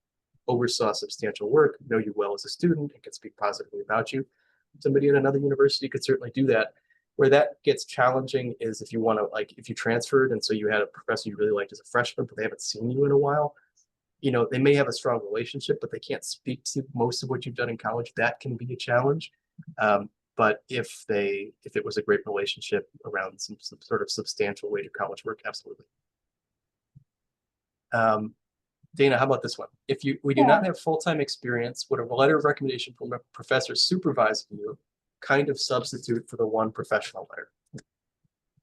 A: oversaw substantial work, know you well as a student, and can speak positively about you. Somebody at another university could certainly do that. Where that gets challenging is if you want to, like, if you transferred and so you had a professor you really liked as a freshman, but they haven't seen you in a while, you know, they may have a strong relationship, but they can't speak to most of what you've done in college. That can be a challenge. But if it was a great relationship around some sort of substantial later college work, absolutely. Dana, how about this one? If we do not have full-time experience, would a letter of recommendation from a professor supervising you kind of substitute for the one professional letter?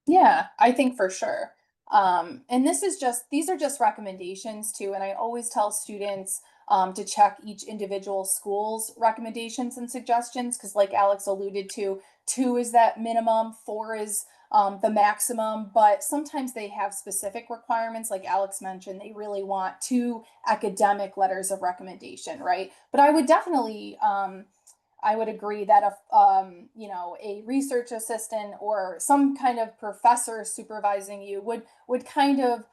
B: Yeah, I think for sure. And these are just recommendations too. And I always tell students to check each individual school's recommendations and suggestions, because like Alex alluded to, 2 is that minimum, 4 is the maximum, but sometimes they have specific requirements. Like Alex mentioned, they really want 2 academic letters of recommendation, right? But I would definitely I would agree that you know, a research assistant or some kind of professor supervising you would kind of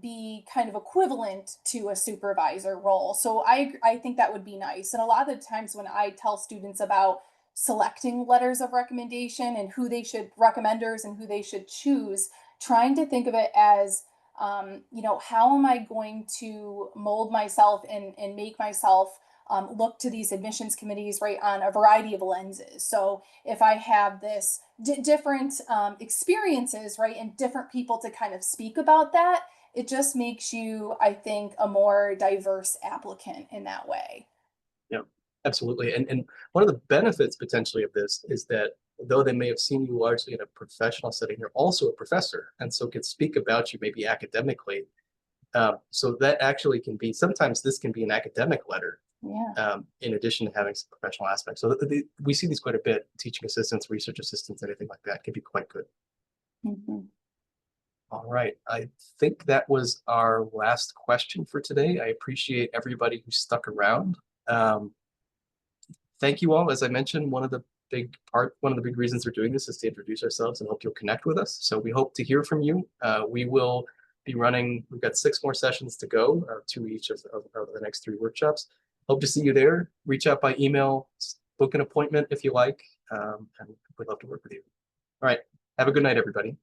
B: be kind of equivalent to a supervisor role. So I think that would be nice. And a lot of the times when I tell students about selecting letters of recommendation and who they should recommenders and who they should choose, trying to think of it as you know, how am I going to mold myself and make myself look to these admissions committees, right, on a variety of lenses. So if I have this different experiences, right, and different people to kind of speak about that, it just makes you, I think, a more diverse applicant in that way.
A: Yeah, absolutely. And one of the benefits potentially of this is that though they may have seen you largely in a professional setting, you're also a professor, and so can speak about you maybe academically. So that actually can be, sometimes this can be an academic letter.
B: Yeah.
A: In addition to having some professional aspects. So we see these quite a bit. Teaching assistants, research assistants, anything like that can be quite good.
B: Mhm.
A: All right. I think that was our last question for today. I appreciate everybody who stuck around. Thank you all. As I mentioned, one of the big reasons we're doing this is to introduce ourselves and hope you'll connect with us. So we hope to hear from you. We will be running, we've got 6 more sessions to go, 2 each of the next 3 workshops. Hope to see you there. Reach out by email, book an appointment if you like, and we'd love to work with you. All right. Have a good night, everybody.